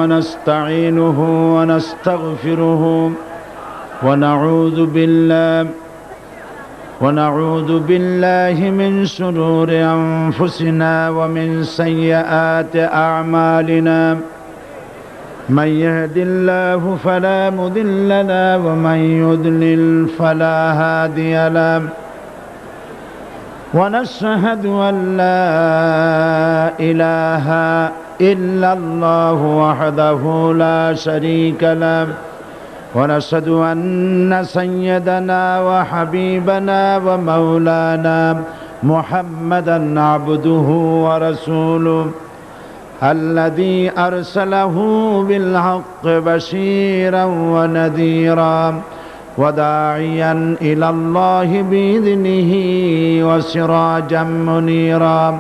ونستعينه ونستغفره ونعوذ بالله من شرور أنفسنا ومن سيئات أعمالنا من يهد الله فلا مضل له ومن يضلل فلا هادي له ونشهد أن لا إله إلا الله وحده لا شريك له ونشهد أن سيدنا وحبيبنا ومولانا محمدا عبده ورسوله الذي أرسله بالحق بشيرا ونذيرا وداعيا إلى الله بإذنه وسراجا منيرا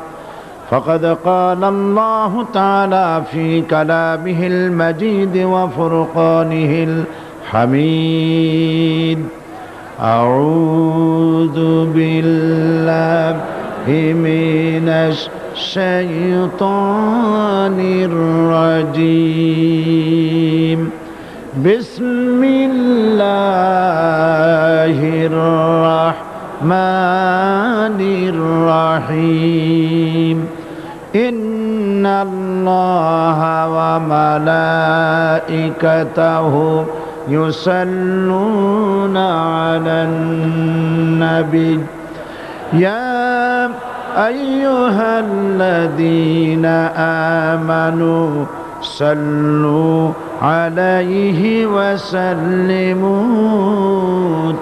فقد قال الله تعالى في كلامه المجيد وفرقانه الحميد أعوذ بالله من الشيطان الرجيم بسم الله الرحمن الرحيم إن الله وملائكته يصلون على النبي يا أيها الذين آمنوا صلوا عليه وسلموا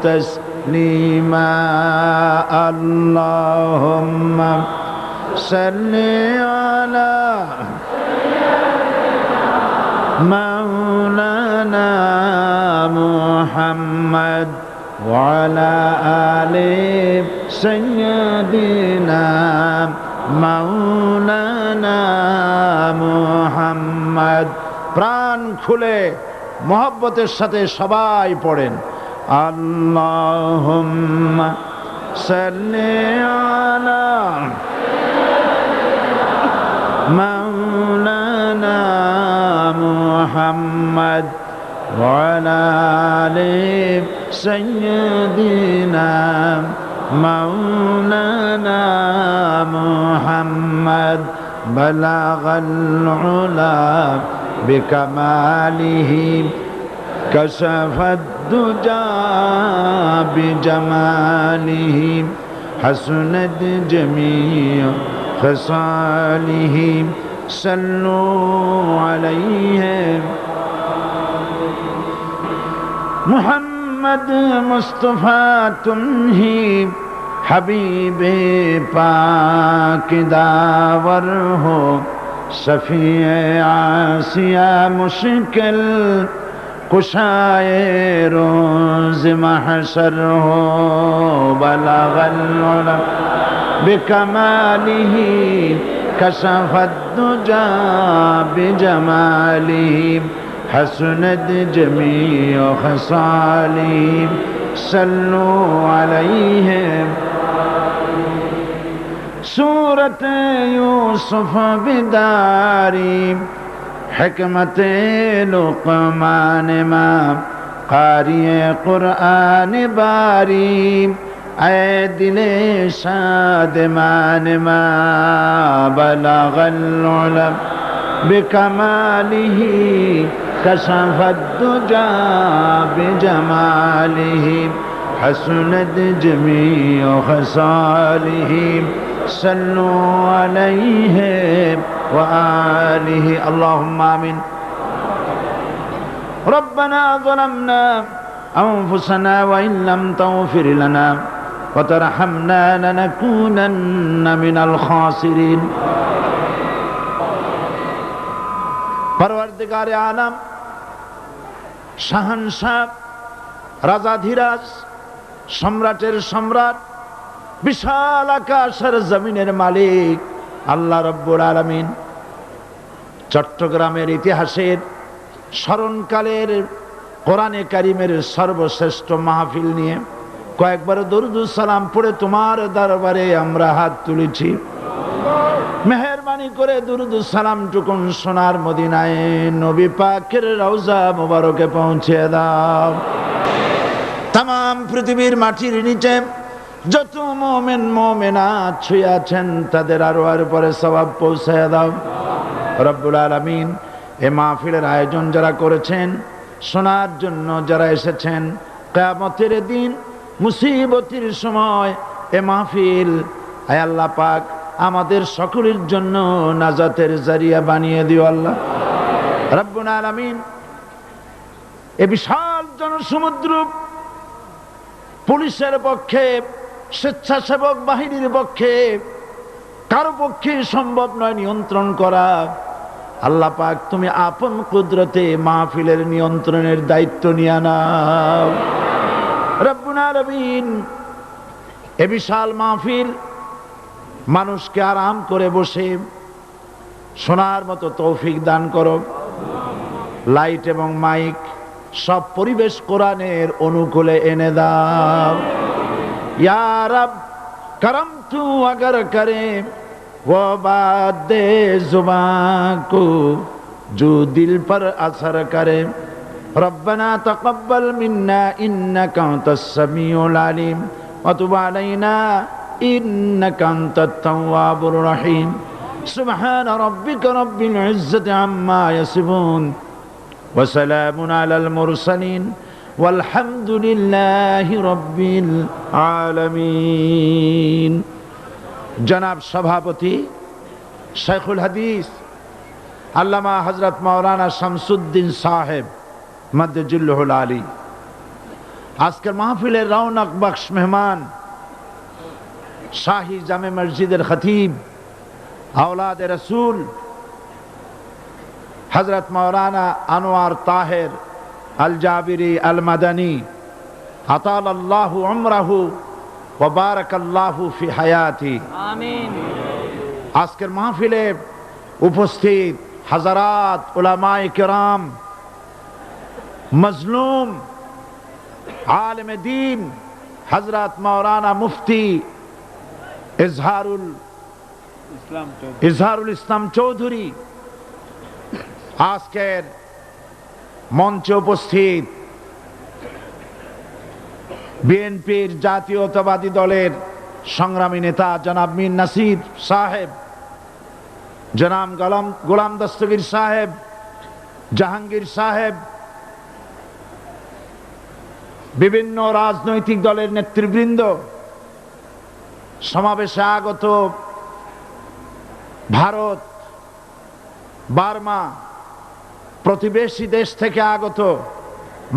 تسليما اللهم صل على مولانا محمد وعلى آل سيدنا مولانا محمد প্রাণ খুলে মোহাব্বতের সাথে সবাই পড়েন আল্লাহুম্মা সাল্লি আলা مولانا محمد وعلى آل سيدنا مولانا محمد بلغ العلا بكماله كشف الدجى بجماله حسنت جميع خصاله صلوا عليه محمد مصطفى تمہی حبیب پاک داور ہو شفیع آسیہ مشکل کشائے روز محشر ہو بلغ العلا بکمالہ کشف الدجى بجماله حسنت جميع خصاله صلوا عليه سورة يوسف بداري حکمت لقمان ما قاری قرآن باری اے دل شادمان ما بلغ العلا بکمالہ کشف الدجى بجماله حسنت جميع خصاله صلوا عليه وآله اللهم آمين ربنا ظلمنا أنفسنا وإن لم تغفر لنا وترحمنا لنكونن من الخاسرين পরওয়ারদিগার আলম শাহানশাহ রাজাধিরাজ সম্রাটের সম্রাট বিশাল আকাশের জমিনের মালিক আল্লাহ রব্বুল আলামিন চট্টগ্রামের ইতিহাসের স্মরণকালের কোরআনে কারিমের সর্বশ্রেষ্ঠ মাহফিল নিয়ে কয়েকবার দরুদ সালাম পড়ে তোমার দরবারে আমরা হাত তুলেছি। মেহের মেহেরবানি করে দুরুদ সালাম টুকুন সোনার মদিনায় নবী পাকের রওজা মুবারকে পৌঁছে দাও। তাম পৃথিবীর মাটির নিচে যত মুমিন মুমিনাত শুয়ে আছেন তাদের আরওয়ার উপরে সওয়াব পৌঁছায় দাও রব্বুল আলামিন। এ মাহফিলের আয়োজন যারা করেছেন, শোনার জন্য যারা এসেছেন, কিয়ামতের দিন মুসিবতের সময় এ মাহফিল আয় আল্লাহ পাক আমাদের সকলের জন্য নাজাতের জারিয়া বানিয়ে দিও আল্লাহ রব্বুল আলামিন। এ বিশাল জনসমুদ্র পুলিশের পক্ষে, স্বেচ্ছাসেবক বাহিনীর পক্ষে কারো পক্ষে সম্ভব নয় নিয়ন্ত্রণ করা। আল্লাহ পাক তুমি আপন কুদরতে মাহফিলের নিয়ন্ত্রণের দায়িত্ব নিয়ে নাও রব্বুল আলামিন। এ বিশাল মাহফিল মানুষকে আরাম করে বসে শোনার মতো তৌফিক দান করো। লাইট এবং মাইক সব পরিবেশ কোরআনের অনুকূলে এনে দাও ইয়া রব। করম তু अगर करे वो बात दे जुबान को जो दिल पर असर करे। रब्बना तक़ब्बल मिन्ना इन्नका अंतस समीउल अलीम व तुब अलैना इन्नका अंतत तव्वाबुर रहीम। सुब्हान रब्बिका रब्बिल इज्जति अम्मा यसिफून व सलामुन अलल मुरसलीन वल्हम्दुलिल्लाहि रब्बिल आलमीन। जनाब सभापति शेखुल हदीस अल्लामा हजरत मौलाना शमसुद्दीन साहेब मद्दजुल्लुहुल आली आजकल महफिलेर रौनक बख्श मेहमान शाही जामे मस्जिदेर खतीब औलाद रसूल हजरत मौलाना अनवार ताहिर अल जाबिरी अल मदनी अतालल्लाहु उम्रहु व बारकाल्लाहु फी हयाती आमीन। आजकेर महफिले उपस्थित हजरात उलमाए किराम, मजलूम आलिम दीन हजरत मौलाना मुफ्ती इजहारुल इस्लाम चौधरी, आजकेर मंचे उपस्थित বিএনপির জাতীয়তাবাদী দলের সংগ্রামী নেতা জনাব মীর নাসির সাহেব, জনাব গোলাম দস্তগীর সাহেব, জাহাঙ্গীর সাহেব, বিভিন্ন রাজনৈতিক দলের নেতৃবৃন্দ, সমাবেশে আগত ভারত, বার্মা, প্রতিবেশী দেশ থেকে আগত,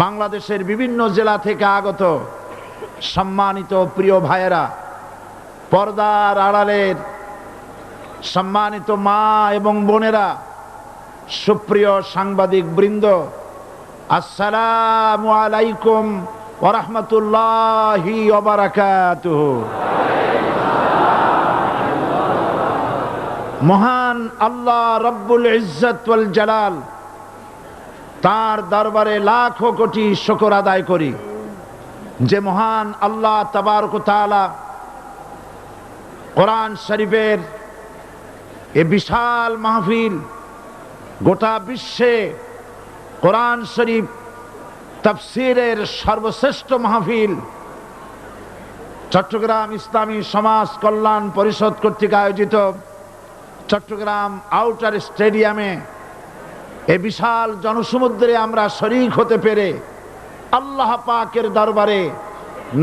বাংলাদেশের বিভিন্ন জেলা থেকে আগত সম্মানিত প্রিয় ভাইয়েরা, পর্দার আড়ালের সম্মানিত মা এবং বোনেরা, সুপ্রিয় সাংবাদিক বৃন্দ, আসসালামু আলাইকুম ওয়া রাহমাতুল্লাহি ওয়া বারাকাতুহু। মহান আল্লাহ রব্বুল ইজ্জত ওয়াল জালাল তার দরবারে লাখো কোটি শুকর আদায় করি যে মহান আল্লাহ তাবারক ওয়া তাআলা কোরআন শরীফের এ বিশাল মাহফিল, গোটা বিশ্বে কোরআন শরীফ তাফসীরের সর্বশ্রেষ্ঠ মাহফিল চট্টগ্রাম ইসলামী সমাজ কল্যাণ পরিষদ কর্তৃক আয়োজিত চট্টগ্রাম আউটার স্টেডিয়ামে এ বিশাল জনসমুদ্রে আমরা শরীক হতে পেরে আল্লাহ পাকের দরবারে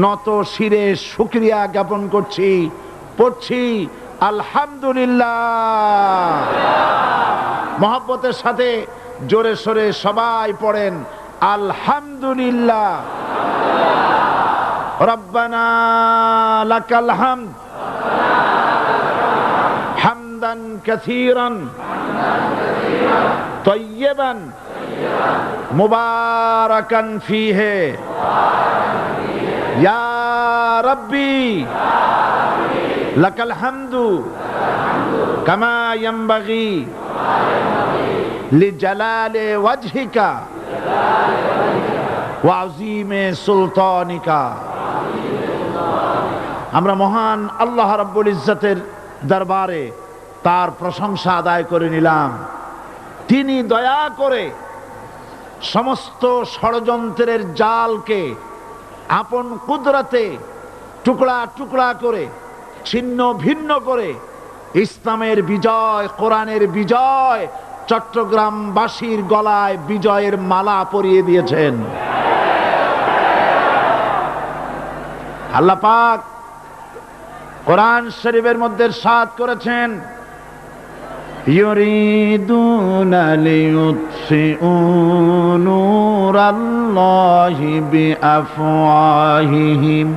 নত শিরে শুকরিয়া জ্ঞাপন করছি, পড়ছি আলহামদুলিল্লাহ। মহব্বতের সাথে জোরে সোরে সবাই পড়েন আলহামদুলিল্লাহ। রব্বানা লাকাল হামদ হামদান কাসীরান তয়্যিবান মুবারাকান ফীহি ইয়া রাব্বি লাকাল হামদু কামা ইয়ানবাগি লিজালালি ওয়াজহিকা ওয়া আযীমি সুলতানিকা। আমরা মহান আল্লাহ রাব্বুল ইজ্জতের দরবারে তার প্রশংসা আদায় করে নিলাম। তিনি দয়া করে সমস্ত ষড়যন্ত্রের জালকে আপন কুদরতে টুকরা টুকরা করে ছিন্ন ভিন্ন করে ইসলামের বিজয়, কোরআনের বিজয় চট্টগ্রামবাসীর গলায় বিজয়ের মালা পরিয়ে দিয়েছেন। আল্লাহ পাক কোরআন শরীফের মধ্যে ইরশাদ করেছেন, ইউরিদুনা লিইউতফিউ নূরাল্লাহি বিআফওয়াহিহিম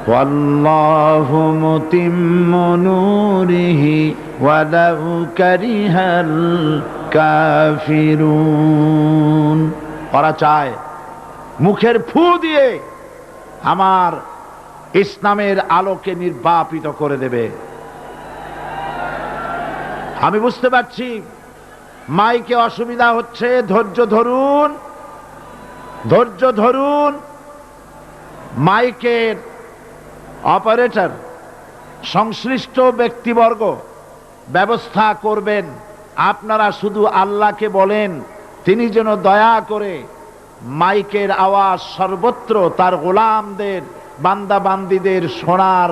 ওয়াল্লাহু মুতিম্মু নূরিহি ওয়ালাউ কারিহাল কাফিরুন। ওরা চায় মুখের ফু দিয়ে আমার ইসলামের আলোকে নির্বাপিত করে দেবে। আমি বুঝতে পারছি মাইকে অসুবিধা হচ্ছে, ধৈর্য ধরুন, ধৈর্য ধরুন। মাইকের অপারেটর সংশ্লিষ্ট ব্যক্তিবর্গ ব্যবস্থা করবেন। আপনারা শুধু আল্লাহকে বলেন তিনি যেন দয়া করে মাইকের আওয়াজ সর্বত্র তার গোলামদের, বান্দা বান্দীদের শোনার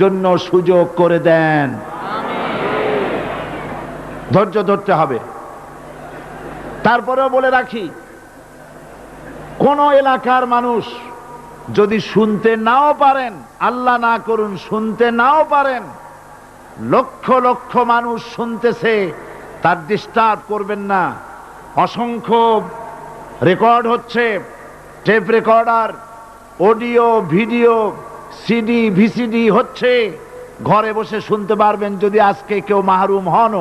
জন্য সুযোগ করে দেন। ধৈর্য ধরতে হবে। তারপরেও বলে রাখি, কোন এলাকার মানুষ যদি শুনতে নাও পারেন, আল্লাহ না করুন শুনতে নাও পারেন, লক্ষ লক্ষ মানুষ শুনতেছে, তার ডিস্টার্ব করবেন না। অসংখ্য রেকর্ড হচ্ছে, tape recorder, audio video, CD VCD হচ্ছে, ঘরে বসে শুনতে পারবেন। যদি আজকে কেউ মাহরুম হন,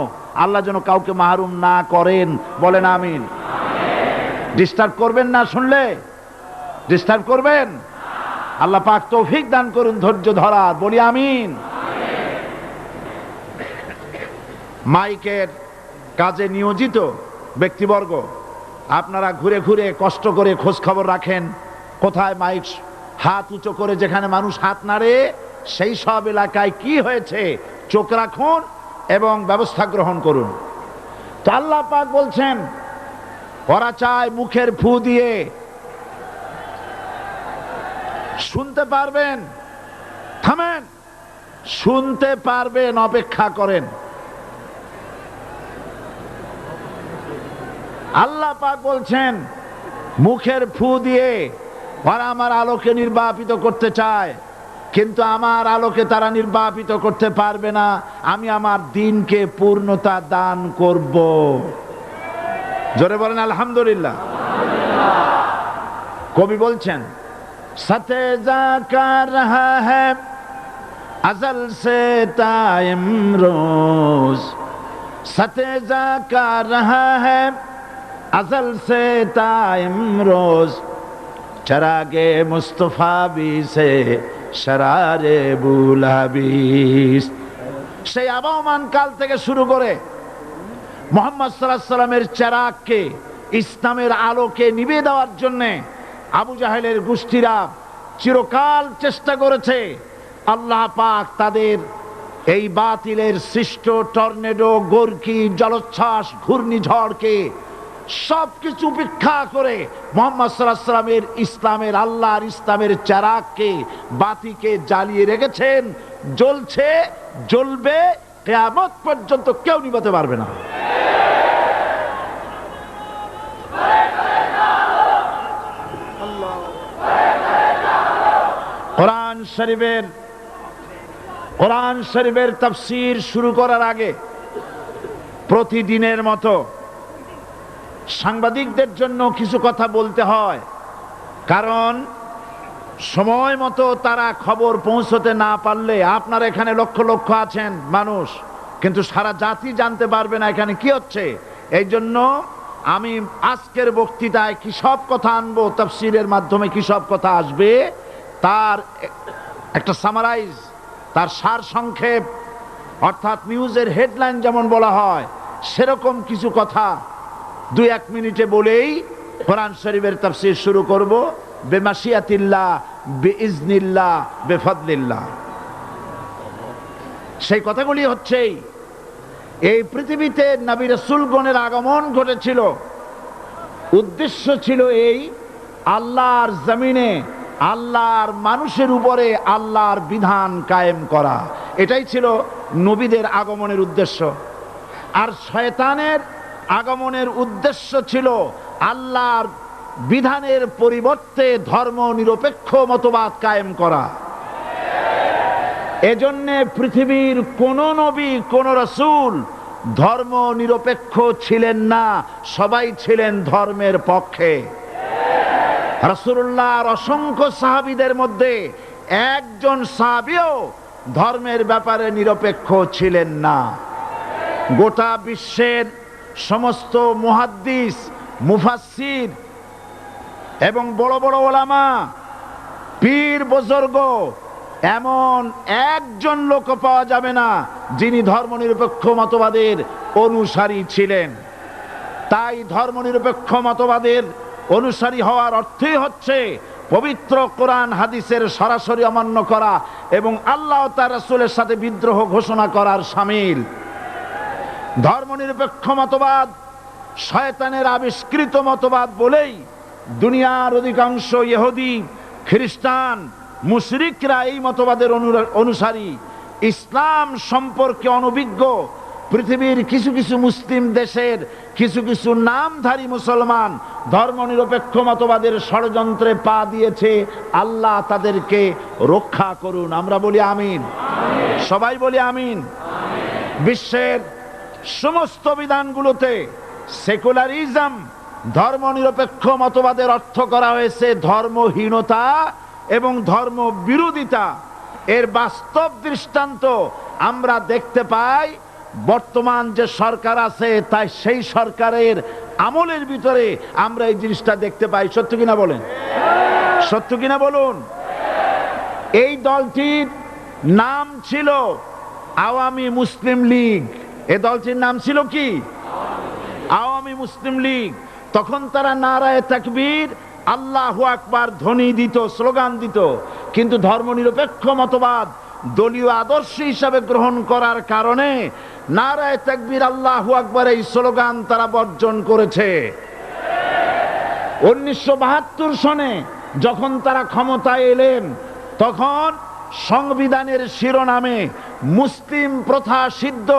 আল্লাহ যেন কাউকে মাহরুম না করেন, বলেন আমিন। ডিস্টার্ব করবেন না, শুনলে ডিস্টার্ব করবেন। আল্লাহ পাক তৌফিক দান করুন ধৈর্য ধরার, বলি আমিন। মাইকের কাজে নিয়োজিত ব্যক্তিবর্গ, আপনারা ঘুরে ঘুরে কষ্ট করে খোঁজ খবর রাখেন কোথায় মাইক হাত উঁচু করে যেখানে মানুষ হাত নাড়ে সেই সব এলাকায় কি হয়েছে চোখ রাখুন এবং ব্যবস্থা গ্রহণ করুন। তো আল্লাহ পাক বলছেন ওরা চায় মুখের ফু দিয়ে শুনতে পারবেন। থামেন, শুনতে পারবেন, অপেক্ষা করেন। আল্লাহ পাক বলছেন মুখের ফু দিয়ে ওরা আমার আলোকে নির্বাপিত করতে চায়, কিন্তু আমার আলোকে তারা নির্বাপিত করতে পারবে না। আমি আমার দ্বীনকে পূর্ণতা দান করব। জোরে বলেন আলহামদুলিল্লাহ। কবি বলছেন সাথে যা কার রহা হ্যায় अज़ल से ता इमरोज़, सतेजा का रहा है अज़ल से ता इमरोज़, चरागे मुस्तफ़ा भी से शरारे बुलाबिस। সেই আবহমান কাল থেকে শুরু করে মুহাম্মদ সাল্লাল্লাহু আলাইহি সাল্লামের চেরাগকে, ইসলামের আলোকে নিভিয়ে দেওয়ার জন্য আবু জাহেলের গোষ্ঠীরা চিরকাল চেষ্টা করেছে। আল্লাহ পাক তাদের এই বাতিলের সৃষ্ট টর্নেডো, গর্কি, জলোচ্ছ্বাস, ঘূর্ণিঝড়কে সবকিছু উপেক্ষা করে মুহাম্মদ সাল্লাল্লাহু আলাইহি সাল্লামের ইসলামের, আল্লাহর ইসলামের চেরাগকে, বাতিকে জ্বালিয়ে রেখেছেন। জ্বলছে, জ্বলবে, কিয়ামত পর্যন্ত কেউ নিভাতে পারবে না। কোরআন শরীফের তাফসীর শুরু করার আগে প্রতিদিনের মতো সাংবাদিকদের জন্য কিছু কথা বলতে হয়, কারণ সময় মতো তারা খবর পৌঁছতে না পারলে, আপনারা এখানে লক্ষ লক্ষ আছেন মানুষ, কিন্তু সারা জাতি জানতে পারবে না এখানে কি হচ্ছে। এই জন্য আমি আজকের বক্তৃতায় কি সব কথা আনবো, তাফসীরের মাধ্যমে কি সব কথা আসবে, তার একটা সামারাইজ, তার সার সংক্ষেপ, অর্থাৎ নিউজের হেডলাইন যেমন বলা হয় সেরকম কিছু কথা 2-1 মিনিটে বলেই কোরআন শরীফের তাফসীর শুরু করব। বেমাশিয়াতিল্লাহ, বিইজনিল্লাহ, বেফদলিল্লাহ। সেই কথাগুলি হচ্ছে এই পৃথিবীতে নবী রাসূলগণের আগমন ঘটেছিল, উদ্দেশ্য ছিল এই আল্লাহর জমিনে আল্লাহর মানুষের উপরে আল্লাহর বিধান কায়েম করা। এটাই ছিল নবীদের আগমনের উদ্দেশ্য। আর শয়তানের আগমনের উদ্দেশ্য ছিল আল্লাহর বিধানের পরিবর্তে ধর্ম নিরপেক্ষ মতবাদ কায়েম করা। এজন্য পৃথিবীর কোন নবী কোন রাসূল ধর্ম নিরপেক্ষ ছিলেন না, সবাই ছিলেন ধর্মের পক্ষে। রাসূলুল্লাহর অসংখ্য সাহাবীদের মধ্যে একজন সাহাবীও ধর্মের ব্যাপারে নিরপেক্ষ ছিলেন না। গোটা বিশ্বের সমস্ত মুহাদ্দিস, মুফাসসির এবং বড় বড় ওলামা, পীর বুজুর্গ, এমন একজন লোক পাওয়া যাবে না যিনি ধর্মনিরপেক্ষ মতবাদের অনুসারী ছিলেন। তাই ধর্মনিরপেক্ষ মতবাদের অনুসারী হওয়ার অর্থই হচ্ছে পবিত্র কোরআন হাদিসের সরাসরি অমান্য করা এবং আল্লাহ ও তার রাসূলের সাথে বিদ্রোহ ঘোষণা করার শামিল। ধর্মনিরপেক্ষ মতবাদ শয়তানের আবিষ্কৃত মতবাদ বলেই দুনিয়ার অধিকাংশ ইহুদি, খ্রিস্টান, মুশরিকরা এই মতবাদের অনুসারী। ইসলাম সম্পর্কে অনভিজ্ঞ পৃথিবীর কিছু কিছু মুসলিম দেশের কিছু কিছু নামধারী মুসলমান ধর্মনিরপেক্ষ মতবাদের ষড়যন্ত্রে পা দিয়েছে। আল্লাহ তাদেরকে রক্ষা করুন। আমরা বলি আমিন, সবাই বলি আমিন। বিশ্বের সমস্ত বিধানগুলোতে সেকুলারিজম, ধর্মনিরপেক্ষ মতবাদের অর্থ করা হয়েছে ধর্মহীনতা এবং ধর্ম বিরোধিতা। এর বাস্তব দৃষ্টান্ত আমরা দেখতে পাই বর্তমান যে সরকার আছে, তাই সেই সরকারের আমলের ভিতরে আমরা এই জিনিসটা দেখতে পাই। সত্য কিনা বলেন? সত্য কিনা বলুন? এই দলটির নাম ছিল আওয়ামী মুসলিম লীগ। এই দলটির নাম ছিল কি? আওয়ামী মুসলিম লীগ। তখন তারা নারায়ে তাকবীর, আল্লাহু আকবার ধ্বনি দিত, স্লোগান দিত। কিন্তু ধর্মনিরপেক্ষ মতবাদ দলীয় আদর্শ হিসাবে গ্রহণ করার কারণে নারায়ে তাকবীর, আল্লাহু আকবার এই স্লোগান তারা বর্জন করেছে। 1972 সনে যখন তারা ক্ষমতায় এলেন, তখন সংবিধানের শিরোনামে মুসলিম প্রথা সিদ্ধ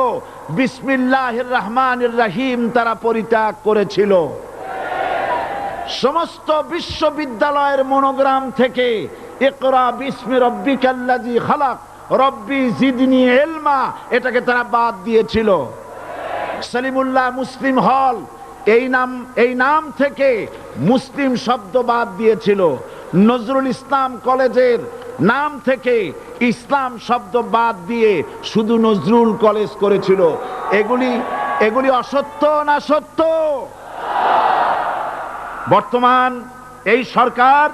বিসমিল্লাহির রহমানির রহিম তারা পরিত্যাগ করেছিল। সমস্ত বিশ্ববিদ্যালয়ের মনোগ্রাম থেকে ইকরা বিসমি রব্বিকাল্লাযী খালাক, রব্বি জিদনি ইলমা, এটাকে তারা বাদ দিয়েছিল। সলিমুল্লাহ মুসলিম হল, এই নাম থেকে মুসলিম শব্দ বাদ দিয়েছিল। নজরুল ইসলাম কলেজের নাম থেকে ইসলাম শব্দ বাদ দিয়ে শুধু নজরুল কলেজ করেছিল। এগুলি অসত্য না সত্য? বর্তমান এই সরকার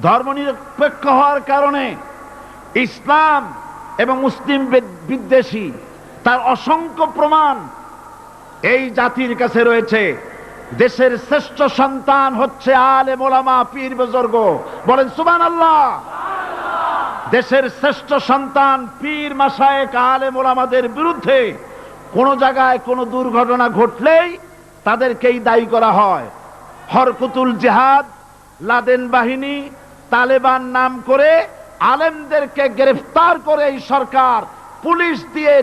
ধর্মনিরপেক্ষ হওয়ার কারণে ইসলাম এবং মুসলিম বিদ্বেষী, তার অসংখ্য প্রমাণ এই জাতির কাছে রয়েছে। দেশের শ্রেষ্ঠ সন্তান হচ্ছে আলেম ওলামা, পীর বুজুর্গ। বলেন সুবহানাল্লাহ। দেশের শ্রেষ্ঠ সন্তান পীর মাশায়েখ আলেম ওলামাদের বিরুদ্ধে কোন জায়গায় কোনো দুর্ঘটনা ঘটলেই তাদেরকেই দায়ী করা হয়। হরকুতুল জিহাদ, লাদেন বাহিনী, তালেবান নাম করে আলেমদেরকে গ্রেফতার করে এই সরকার পুলিশ দিয়ে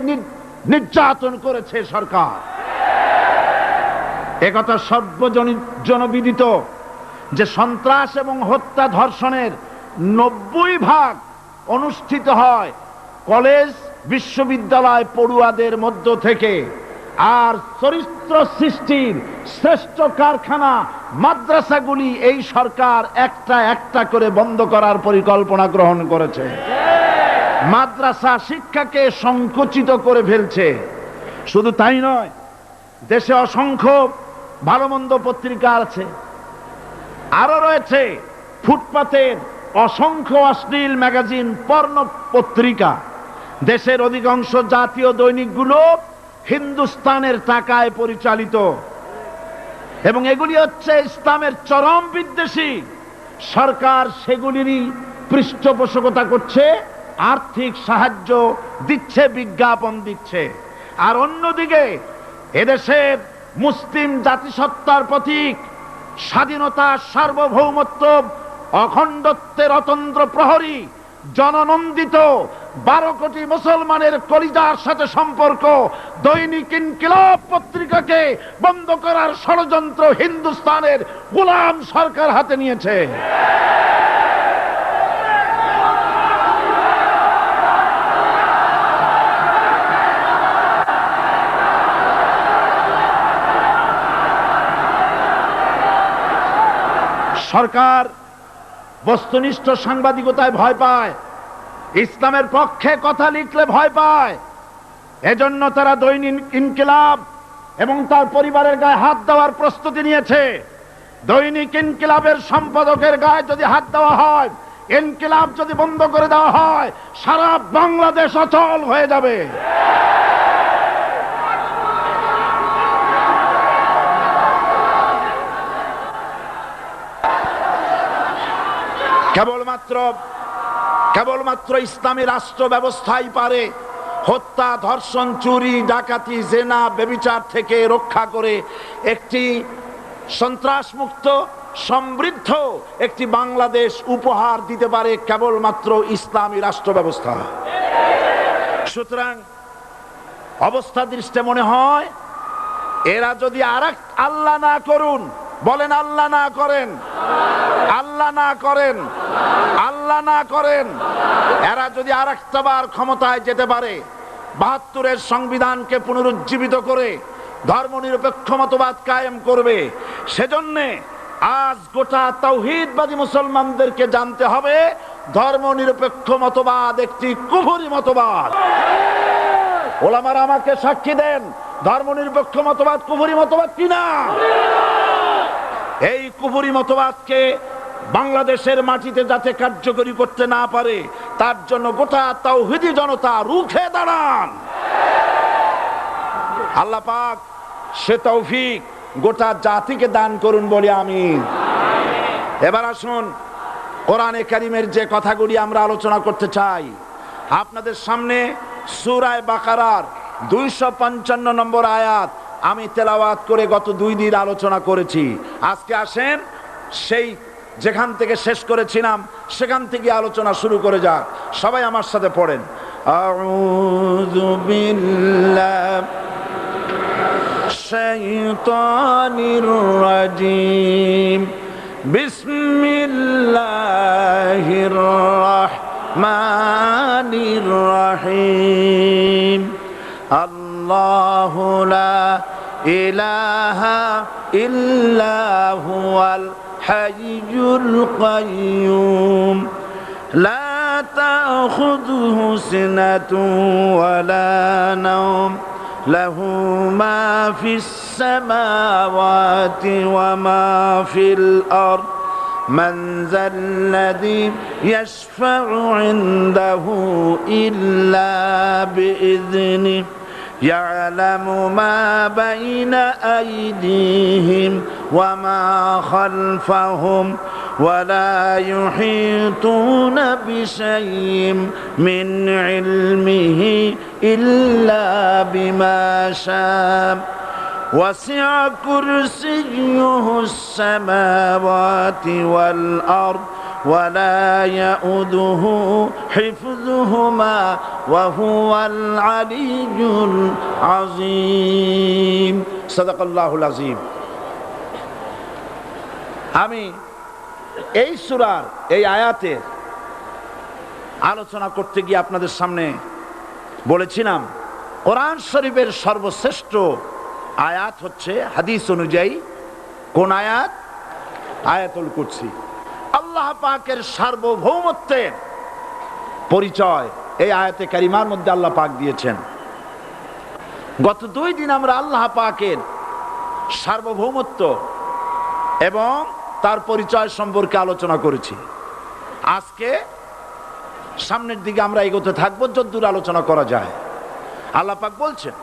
নির্যাতন করেছে সরকার। একথা সর্বজনবিদিত যে সন্ত্রাস এবং হত্যা ধর্ষণের 90% অনুষ্ঠিত হয় কলেজ বিশ্ববিদ্যালয় পড়ুয়াদের মধ্য থেকে। আর চরিত্র সৃষ্টির শ্রেষ্ঠ কারখানা মাদ্রাসাগুলি এই সরকার একটা একটা করে বন্ধ করার পরিকল্পনা গ্রহণ করেছে। মাদ্রাসা শিক্ষাকে সংকুচিত করে ফেলছে। শুধু তাই নয়, দেশে অসংখ্য ভালো মন্দ পত্রিকা আছে, আরো রয়েছে ফুটপাতের অসংখ্য অশ্লীল ম্যাগাজিন, পর্ণ পত্রিকা। দেশের অধিকাংশ জাতীয় দৈনিকগুলো হিন্দুস্তানের টাকায় পরিচালিত এবং এগুলি হচ্ছে ইসলামের চরম বিদ্বেষী। সরকার সেগুলিরই পৃষ্ঠপোষকতা করছে, আর্থিক সাহায্য দিচ্ছে, বিজ্ঞাপন দিচ্ছে। আর অন্যদিকে এদেশের মুসলিম জাতিসত্তার প্রতীক স্বাধীনতা, সার্বভৌমত্ব, অখণ্ডত্বের অতন্ত্র প্রহরী, জননন্দিত 12 কোটি মুসলমানের কলিজার সাথে সম্পর্ক দৈনিক ইনকিলাব পত্রিকাকে বন্ধ করার ষড়যন্ত্র হিন্দুস্তানের গোলাম সরকার হাতে নিয়েছে। সরকার বস্তুনিষ্ঠ সাংবাদিকতায় ভয় পায়, ইসলামের পক্ষে কথা লিখলে ভয় পায়। এজন্য তারা দৈনিক ইনকিলাব এবং তার পরিবারের গায়ে হাত দেওয়ার প্রস্তুতি নিয়েছে। দৈনিক ইনকিলাবের সম্পাদকের গায়ে যদি হাত দেওয়া হয়, ইনকিলাব যদি বন্ধ করে দেওয়া হয়, সারা বাংলাদেশ অচল হয়ে যাবে। কেবলমাত্র ইসলামী রাষ্ট্র ব্যবস্থাই পারে হত্যা, ধর্ষণ, চুরি, ডাকাতি, জেনা, ব্যভিচার থেকে রক্ষা করে একটি সন্ত্রাসমুক্ত সমৃদ্ধ একটি বাংলাদেশ উপহার দিতে পারে কেবলমাত্র ইসলামী রাষ্ট্র ব্যবস্থা। সুতরাং অবস্থা দৃষ্টে মনে হয় এরা যদি আরেক আল্লাহ না করুন, বলেন আল্লাহ না করেন, আল্লাহ না করেন, আল্লাহ না করেন, এরা যদি আরেকটাবার ক্ষমতায় যেতে পারে, ৭২-এর সংবিধানকে পুনরুজ্জীবিত করে ধর্মনিরপেক্ষ মতবাদ কায়েম করবে, সেজন্য আজ গোটা তাওহীদবাদী মুসলমানদেরকে জানতে হবে ধর্মনিরপেক্ষ মতবাদ একটি কুফরি মতবাদ। ওলামারা আমাকে সাক্ষী দেন, ধর্মনিরপেক্ষ মতবাদ কুফরি মতবাদ কিনা? এই কুফরি মতবাদকে বাংলাদেশের মাটিতে যাতে কার্যকরী করতে না পারে তার জন্য গোটা তাওহীদি জনতা রুখে দাঁড়ান। আল্লাহ পাক সে তৌফিক গোটা জাতিকে দান করুন বলে আমিন। এবার আসুন কোরআনে কারীমের যে কথাগুলি আমরা আলোচনা করতে চাই, আপনাদের সামনে সূরা বাকারার 255 নম্বর আয়াত আমি তেলাওয়াত করে গত 2 দিন আলোচনা করেছি। আজকে আসেন সেই যেখান থেকে শেষ করেছিলাম সেখান থেকে আলোচনা শুরু করে যাক। সবাই আমার সাথে পড়েন, আউযু বিল্লাহি শাইতানির রাজীম, বিসমিল্লাহির রাহমানির রাহিম। আল্লাহু লা ইলাহা ইল্লা হুয়াল হাইয়ুল কাইয়্যুম লা তাখুযুহু সিনাতুন ওয়ালা নাওম লাহু মা ফিস সামাওয়াতি ওয়া মা ফিল আরদ মান যাল্লাযী ইয়াশফা'ু ইনদাহু ইল্লা বিইذনিহি يعلم ما بين أيديهم وما خلفهم ولا يحيطون بشيء من علمه إلا بما شاء وسع كرسيه السماوات والأرض ولا يؤوده حفظهما وهو العلي العظيم صدق الله العظيم। আমি এই সূরার এই আয়াতের আলোচনা করতে গিয়ে আপনাদের সামনে বলেছিলাম কোরআন শরীফের সর্বশ্রেষ্ঠ আয়াত হচ্ছে হাদিস অনুযায়ী কোন আয়াত? আয়াতুল কুরসি। আল্লাহ পাকের সার্বভৌমত্বের পরিচয় এই আয়াতে কারিমার মধ্যে আল্লাহ পাক দিয়েছেন। গত 2 দিন আমরা আল্লাহ পাকের সার্বভৌমত্ব এবং তার পরিচয় সম্পর্কে আলোচনা করেছি। আজকে সামনের দিকে আমরা এগোতে থাকবো যতদূর আলোচনা করা যায়। আল্লাহ পাক বলছেন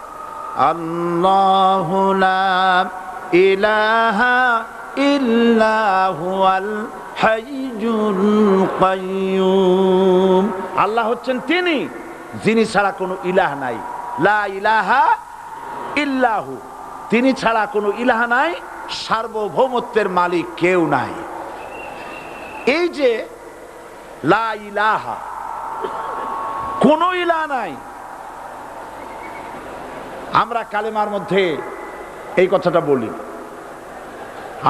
আল্লাহু লা ইলাহা ইল্লা হুয়াল হাইয়ুল কাইয়্যুম। আল্লাহ হচ্ছেন তিনি যিনি ছাড়া কোনো ইলাহ নাই, লা ইলাহা ইল্লাহু, তিনি ছাড়া কোনো ইলাহা নাই, সার্বভৌমত্বের মালিক কেউ নাই। এই যে লা ইলাহা, কোনো ইলাহা নাই, আমরা কালেমার মধ্যে এই কথাটা বলি।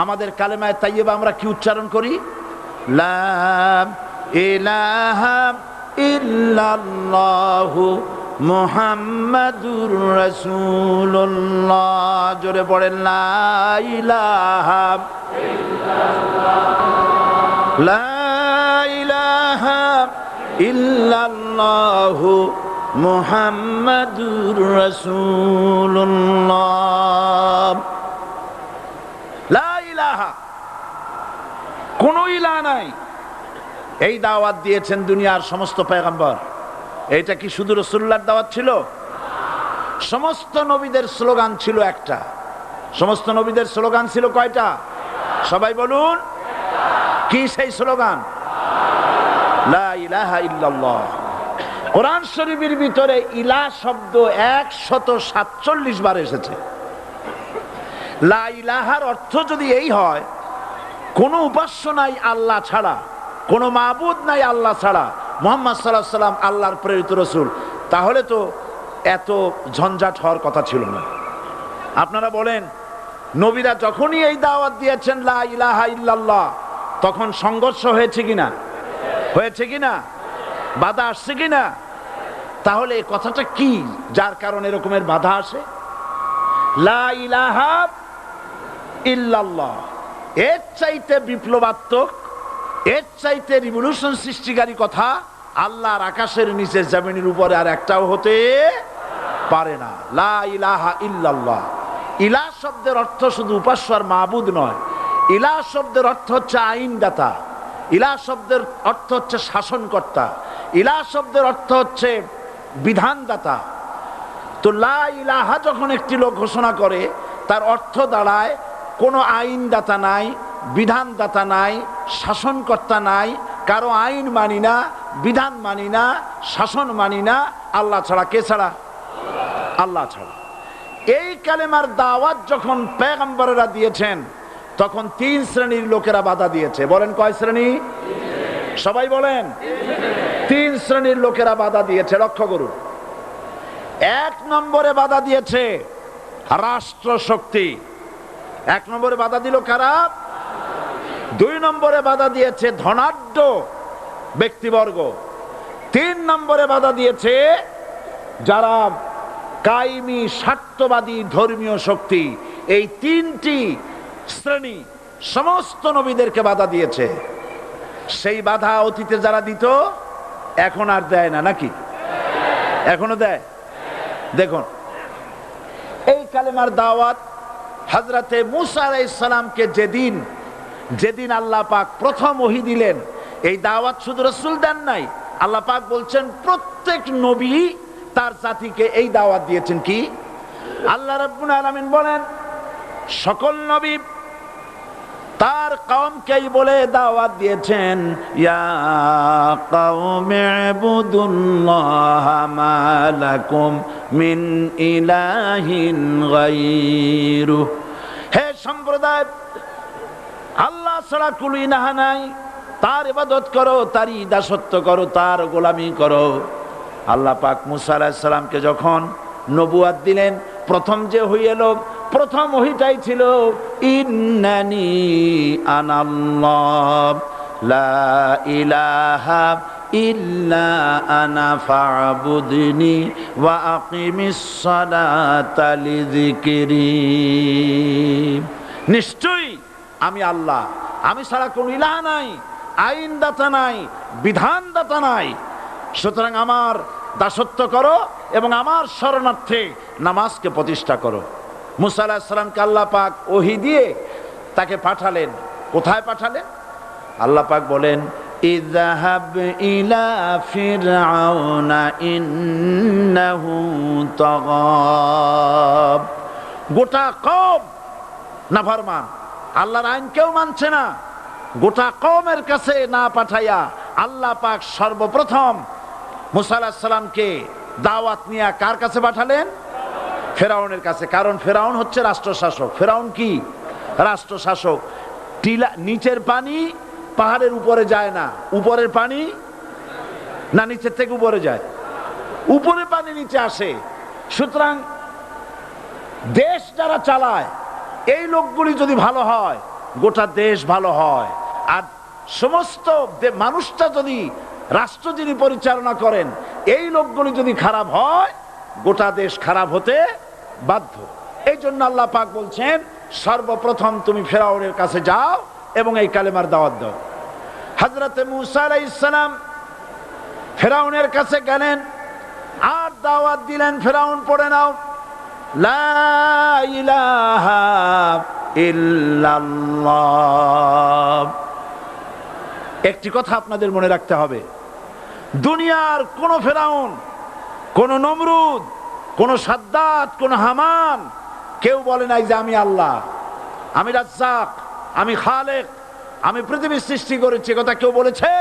আমাদের কালেমায়ে তাইয়্যিবা আমরা কি উচ্চারণ করি? লা ইলাহা ইল্লাল্লাহু মুহাম্মাদুর রাসূলুল্লাহ। জোরে পড়েন, লা ইলাহা ইল্লাল্লাহ, লা ইলাহা ইল্লাল্লাহু মুহাম্মাদুর রাসূলুল্লাহ। লা ইলাহা, কোনো ইলাহা নাই, এই দাওয়াত দিয়েছেন দুনিয়ার সমস্ত পয়গম্বর। এটা কি শুধু রাসূলুল্লাহর দাওয়াত ছিল? সমস্ত নবীদের স্লোগান ছিল একটা। সমস্ত নবীদের স্লোগান ছিল কয়টা? সবাই বলুন, কি সেই স্লোগান? লা ইলাহা ইল্লাল্লাহ। কোরআন শরীফের ভিতরে ইলাহ শব্দ 147 বার এসেছে। লা ইলাহার অর্থ যদি এই হয়, কোনো উপাস্য নাই আল্লাহ ছাড়া, কোনো মাবুদ নাই আল্লাহ ছাড়া, মুহাম্মদ সাল্লাল্লাহু আলাইহি ওয়াসাল্লাম আল্লাহর প্রেরিত রাসূল, তাহলে তো এত ঝঞ্ঝাট হওয়ার কথা ছিল না। আপনারা বলেন, নবীরা যখনই এই দাওয়াত দিয়েছেন লা ইলাহা ইল্লাল্লাহ, তখন সংঘর্ষ হয়েছে কিনা? হয়েছে কিনা? বাধা আসছে কিনা? তাহলে এই কথাটা কি, যার কারণে এরকমের বাধা আসে? লা ইলাহা ইল্লাল্লাহ, এর চাইতে বিপ্লবাত্মক, এর চাইতে রিভলিউশন সৃষ্টিকারী কথা আল্লাহর আকাশের নিচে জমিনের উপরে আর একটাও হতে পারে না। লা ইলাহা ইল্লাল্লাহ। ইলাহ শব্দের অর্থ শুধু উপাস্য আর মাবুদ নয়। ইলাহ শব্দের অর্থ হচ্ছে আইনদাতা, ইলাহ শব্দের অর্থ হচ্ছে শাসনকর্তা, ইলাহ শব্দের অর্থ হচ্ছে বিধানদাতা। তো লা ইলাহা যখন একটি লোক ঘোষণা করে, তার অর্থ দাঁড়ায় কোনো আইনদাতা নাই, বিধানদাতা নাই, শাসনকর্তা নাই, কারো আইন মানি না, বিধান মানি না, শাসন মানি না, আল্লাহ ছাড়া। কে ছাড়া? আল্লাহ ছাড়া। এই কালেমার দাওয়াত যখন পয়গম্বরেরা দিয়েছেন, তখন 3 শ্রেণীর লোকেরা বাধা দিয়েছে। বলেন কয় শ্রেণী? সবাই বলেন। 3 শ্রেণীর লোকেরা বাধা দিয়েছে, লক্ষ্য করুন। 1 নম্বরে বাধা দিয়েছে রাষ্ট্রশক্তি। 1 নম্বরে বাধা দিল কারা? 2 নম্বরে বাধা দিয়েছে ধনাঢ্য ব্যক্তিবর্গ। 3 নম্বরে বাধা দিয়েছে যারা কায়েমি স্বার্থবাদী ধর্মীয় শক্তি। এই 3টি শ্রেণী সমস্ত নবীদেরকে বাধা দিয়েছে। সেই বাধা অতীতে যারা দিত, এখন আর দেয় না নাকি? এখনো দেয়। দেখুন, এই কালেমার দাওয়াত হযরতে মূসা আলাইহিস সালামকে যেদিন আল্লাহ পাক প্রথম ওহী দিলেন, এই দাওয়াত শুধু রাসূল দেন নাই, আল্লাহ পাক বলছেন প্রত্যেক নবী তার জাতিকে এই দাওয়াত দিয়েছেন। কি? আল্লাহ রাব্বুল আলামিন বলেন, সকল নবী তার কওমকেই বলে দাওয়াত দিয়েছেন, ইয়া কওমি ইবুদুল্লাহা মা লাকুম মিন ইলাহিন গায়রু। হে সম্প্রদায়, আল্লাহ ছাড়া কোনো ইলাহ নাই, তার ইবাদত করো, তারই দাসত্ব করো, তার গোলামি করো। আল্লাহ পাক মূসা আলাইহিস সালামকে যখন নবুয়াত দিলেন, প্রথম যে ওহী এলো, প্রথম ওহীটাই ছিল ইন্নানি আনাল্লাহ লা ইলাহা ইল্লা আনা ফা'বুদনি ওয়া আকিমিস সালাতা লিযিকরি। নিশ্চয়ই আমি আল্লাহ, আমি ছাড়া কোনো ইলাহ নাই, আইনদাতা নাই, বিধানদাতা নাই, সুতরাং আমার দাসত্ব করো এবং আমার শরণার্থে নামাজকে প্রতিষ্ঠা করো। মূসা আলাইহিস সালামকে আল্লাহ পাক ওহী দিয়ে তাকে পাঠালেন। কোথায় পাঠালেন? আল্লাহ পাক বলেন, ইযহাব ইলা ফিরআউনা ইন্নাহু তাগাব। গোটা কওম নাফরমান, আল্লাহর আইন কেউ মানছে না। গোটা কওমের কাছে না পাঠাইয়া আল্লাহ পাক সর্বপ্রথম মূসা আলাইহিস সালামকে দাওয়াত নিয়ে কার কাছে পাঠালেন? ফেরাউনের কাছে। কারণ ফেরাউন হচ্ছে রাষ্ট্রশাসক। ফেরাউন কি? রাষ্ট্রশাসক। টিলা নিচের পানি পাহাড়ের উপরে যায় না, উপরের পানি না নিচের থেকে উপরে যায়, উপরে পানি নিচে আসে। সুতরাং দেশ যারা চালায় এই লোকগুলি যদি ভালো হয় গোটা দেশ ভালো হয়, আর সমস্ত মানুষটা যদি, রাষ্ট্র যিনি পরিচালনা করেন এই লোকগুলি যদি খারাপ হয় গোটা দেশ খারাপ হতে বাধ্য। এই জন্য আল্লাহ পাক বলছেন সর্বপ্রথম তুমি ফেরাউনের কাছে যাও এবং এই কালেমার দাওয়াত দাও। হযরতে মূসা আলাইহিস সালাম ফেরাউনের কাছে গেলেন আর দাওয়াত দিলেন, ফেরাউন পড়ে নাও লা ইলাহা ইল্লাল্লাহ। একটি কথা আপনাদের মনে রাখতে হবে, দুনিয়ার কোন ফেরাউন, কোন নমরুদ, কোন সাদ্দাত, কোন হামান কেউ বলে নাই যে আমি আল্লাহ, আমি রাজ্জাক, আমি খালেক, আমি পৃথিবী সৃষ্টি করেছি। কথা কেউ বলেছে?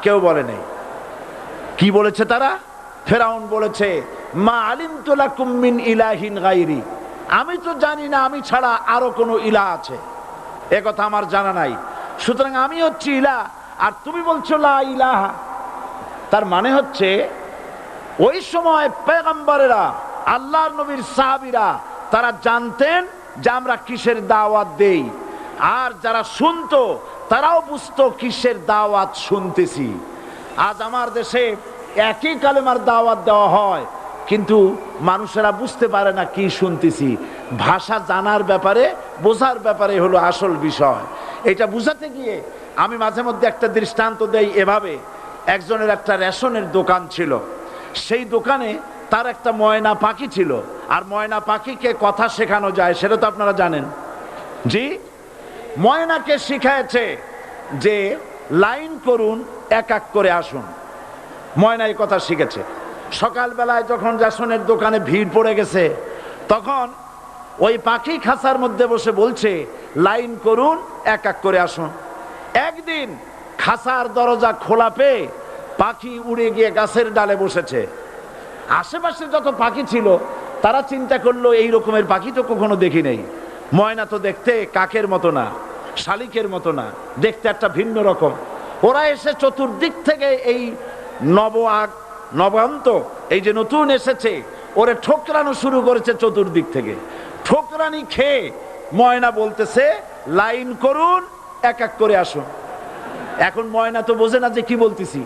কেউ বলে নাই। কি বলেছে তারা? ফেরাউন বলেছে মা আলিমতু লাকুম মিন ইলাহিন গায়রি, আমি তো জানি না আমি ছাড়া আরো কোনো ইলাহ আছে, এ কথা আমার জানা নাই, সুতরাং আমি হচ্ছি ইলাহ আর তুমি বলছো লা ইলাহা। তার মানে হচ্ছে ওই সময় পয়গম্বরেরা, আল্লাহর নবীর সাহাবীরা তারা জানতেন যে আমরা কিসের দাওয়াত দেই, আর যারা শুনতো তারাও বুঝতো কিসের দাওয়াত শুনতেছি। আজ আমার দেশে একই কালেমার দাওয়াত দেওয়া হয় কিন্তু মানুষেরা বুঝতে পারে না কি শুনতেছি। ভাষা জানার ব্যাপারে, বোঝার ব্যাপারে হলো আসল বিষয়। এটা বুঝাতে গিয়ে আমি মাঝে মধ্যে একটা দৃষ্টান্ত দেই এভাবে। একজনের একটা রেশনের দোকান ছিল, সেই দোকানে তার একটা ময়না পাখি ছিল, আর ময়না পাখিকে কথা শেখানো যায় সেটা তো আপনারা জানেন। জি, ময়নাকে শিখায়েছে যে লাইন করুন, এক এক করে আসুন। ময়না এই কথা শিখেছে। সকালবেলায় যখন রেশনের দোকানে ভিড় পড়ে গেছে তখন ওই পাখি খাঁচার মধ্যে বসে বলছে লাইন করুন, এক এক করে আসুন। একদিন খাঁচার দরজা খোলা পেয়ে পাখি উড়ে গিয়ে গাছের ডালে বসেছে। আশেপাশে যত পাখি ছিল তারা চিন্তা করলো এই রকমের পাখি তো কখনো দেখি নাই। ময়না তো দেখতে কাকের মতো না, শালিকের মতো না, দেখতে একটা ভিন্ন রকম। ওরা এসে চতুর্দিক থেকে এই নবান্ত, এই যে নতুন এসেছে, ওরে ঠোকরানো শুরু করেছে চতুর্দিক থেকে। ঠোকরানি খেয়ে ময়না বলতেছে লাইন করুন, এক এক করে আসুন। এখন ময়না তো বোঝে না যে কি বলতেছি,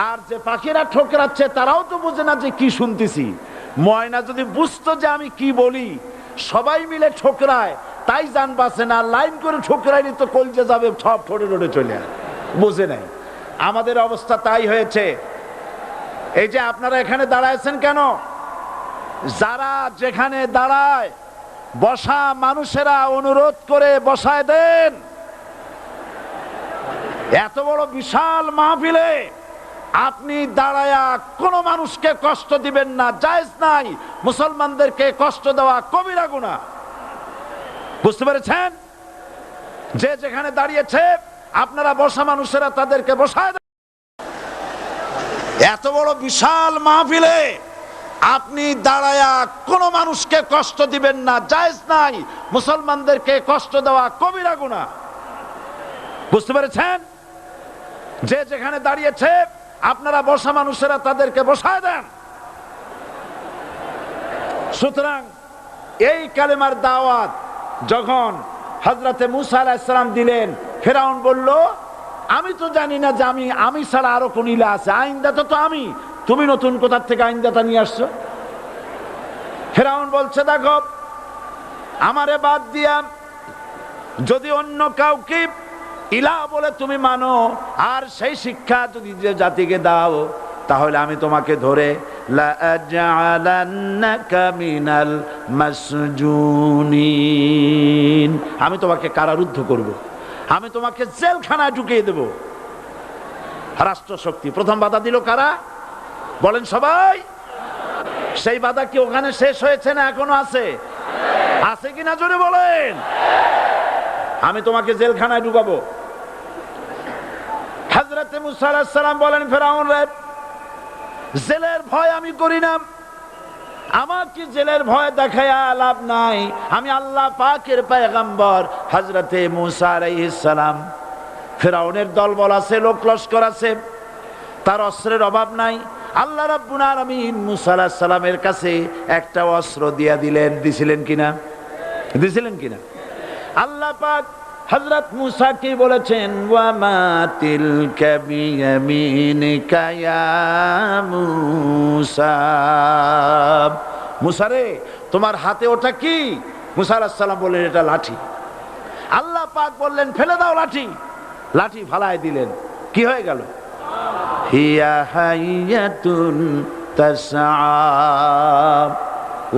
আর যে পাখিরা ঠোকরাচ্ছে তারাও তো বোঝে না যে কি শুনতেছি। ময়না যদি বুঝতো যে আমি কি বলি, সবাই মিলে ঠোকরায়, তাই জান বাঁচে না। লাইন করে ঠোকরাইনি তো কলজে যাবে, সব ঠোঁটে ঠোঁটে চলে বোঝে নাই। আমাদের অবস্থা তাই হয়েছে। এই যে আপনারা এখানে দাঁড়াইছেন কেন? যারা যেখানে দাঁড়ায় বসা মানুষেরা অনুরোধ করে বসায় দেন। এত বড় বিশাল মাহফিলে আপনি দাঁড়ায়া কোনো মানুষকে কষ্ট দিবেন না, জায়েজ নাই। মুসলমানদেরকে কষ্ট দেওয়া কবিরা গুনাহ। বুঝতে পেরেছেন? যে যেখানে দাঁড়িয়েছে আপনারা বসা মানুষেরা তাদেরকে বসায় দেন। এত বড় বিশাল মাহফিলে আপনি দাঁড়ায়া কোনো মানুষকে কষ্ট দিবেন না, জায়েজ নাই। মুসলমানদেরকে কষ্ট দেওয়া কবিরা গুনাহ। বুঝতে পেরেছেন? যে যেখানে দাঁড়িয়েছে আপনারা বসা মানুষেরা তাদেরকে বসায় দেন। সুতরাং এই কালেমার দাওয়াত যখন হযরতে মূসা আলাইহিস সালাম দিলেন, ফেরাউন বলল আমি তো জানি না যে আমি ছাড়া আরো কোন ইলাহ আছে, আইনদাতা তো আমি, তুমি নতুন কোথা থেকে আইনদাতা নিয়ে আসছো? ফেরাউন বলছে দেখো, আমারে বাদ দিয়া যদি অন্য কাউকে ইলাহ বলে তুমি মানো আর সেই শিক্ষা যদি যে জাতিকে দাও, তাহলে আমি তোমাকে ধরে লাআজআলান্নাকা মিনাল মাসজুনিন, আমি তোমাকে কারারুদ্ধ করব, আমি তোমাকে জেলখানায় ঢুকিয়ে দেব। রাষ্ট্রশক্তি প্রথম বাধা দিল কারা? বলেন সবাই। সেই বাধা কি ওখানে শেষ হয়েছে না এখনো আছে? আছে কিনা জোরে বলেন। আমি তোমাকে জেলখানায় ঢুকাবো। হযরতে মূসা আলাইহিস সালাম বলেন ফেরাউন রে, জেলের ভয় আমি করি না, আমাকে জেলের ভয় দেখায়া লাভ নাই। আমি আল্লাহ পাকের পয়গম্বর হযরতে মূসা আলাইহিস সালাম। ফিরাউনের দলবল আছে, লোক লস্কর আছে, তার অস্ত্রের অভাব নাই। আল্লাহ রাব্বুল আলামিন মূসা আলাইহিস সালামের কাছে একটা অস্ত্র দিয়া দিলেন। দিছিলেন কিনা? আল্লাহ পাক হযরত মূসাকে বলেছেন, ওয়া মা তিলকা বিয়ামিনিকা ইয়া মূসা। মূসা রে, তোমার হাতে ওটা কি? মূসা আলাইহিস সালাম বললেন, এটা লাঠি। আল্লাহ পাক বললেন, ফেলে দাও লাঠি। লাঠি ফালায় দিলেন। কি হয়ে গেল? হিয়া হাইয়াতুন তাসআ।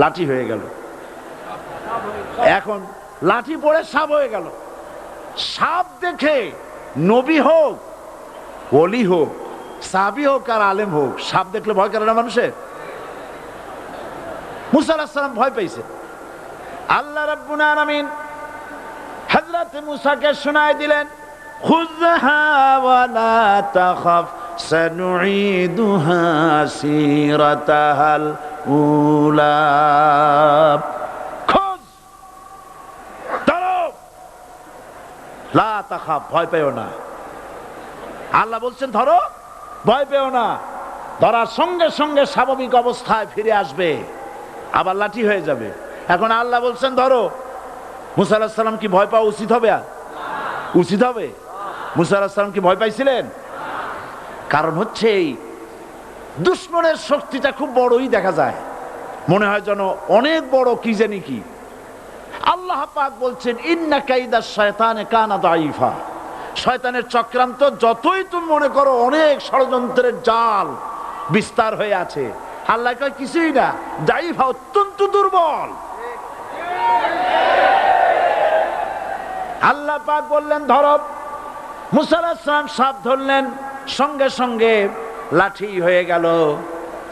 লাঠি হয়ে গেল। এখন লাঠি পড়ে সাপ হয়ে গেল। সাপ দেখে নবী হোক, ওলি হোক, সাহাবী হোক আর আলেম হোক, সাপ দেখলে ভয় করে না মানুষের? মূসা আলাইহিস সালাম ভয় পাইছে। আল্লাহ রাব্বুল আলামিন হযরত মূসাকে শোনায় দিলেন, খুযহা ওয়া লা তাখাফ সানুঈদুহা সিরাতাহাল উলা। লা তাখাফ, ভয় পেও না। আল্লাহ বলছেন ধরো, ভয় পেও না। ধরার সঙ্গে সঙ্গে স্বাভাবিক অবস্থায় ফিরে আসবে, আবার লাঠি হয়ে যাবে। এখন আল্লাহ বলছেন ধরো। মূসা আলাইহিস সালাম কি ভয় পাওয়া উচিত হবে? উচিত হবে? মূসা আলাইহিস সালাম কি ভয় পাইছিলেন? কারণ হচ্ছে এই দুশমনের শক্তিটা খুব বড়ই দেখা যায়, মনে হয় যেন অনেক বড়, কি জানি কি। আল্লাহ পাক বলছেন, ইন্না কাইদা শায়তানে কানা দাঈফা। শয়তানের চক্রান্ত যতই তুমি মনে করো অনেক ষড়যন্ত্রের জাল বিস্তার হয়ে আছে, আল্লাহ কয় কিছুই না, দাঈফা, অত্যন্ত দুর্বল। আল্লাহ পাক বললেন ধরো। মূসা আলাইহিস সালাম সাপ ধরলেন, সঙ্গে সঙ্গে লাঠি হয়ে গেল।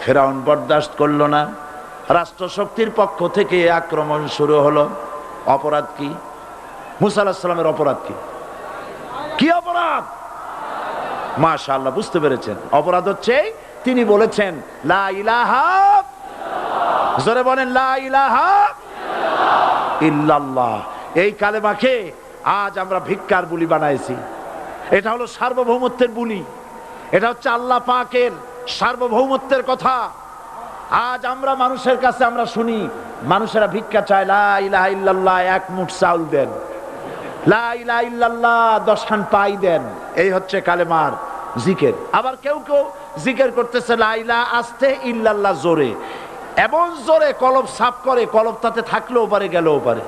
ফিরআউন বরদাস্ত করলো না। রাষ্ট্রশক্তির পক্ষ থেকে আক্রমণ শুরু হলো। অপরাধ কি? মূসা আলাইহিস সালামের অপরাধ কি? কি অপরাধ? মাশাআল্লাহ, বুঝতে পেরেছেন। অপরাধ হচ্ছে তিনি বলেছেন লা ইলাহা, জোরে বলেন লা ইলাহা ইল্লাল্লাহ। এই কালেমাকে আজ আমরা ভিক্ষার বুলি বানাইছি। এটা হলো সার্বভৌমত্বের বুলি, এটা হচ্ছে আল্লাহ পাকের সার্বভৌমত্বের কথা। আজ আমরা মানুষের কাছে আমরা শুনি, মানুষেরা ভিক্ষা চায়, লা ইলাহা ইল্লাল্লাহ, এক মুঠ চাউল দেন, লা ইলাহা ইল্লাল্লাহ 10 খান পাই দেন। এই হচ্ছে কালেমার জিকির। আবার কেউ কেউ জিকির করতেছে লা ইলাহা আস্তে, ইল্লাল্লাহ জোরে, এমন জোরে কলব সাফ করে, কলব তাতে থাকলেও পারে, গেলেও পারে।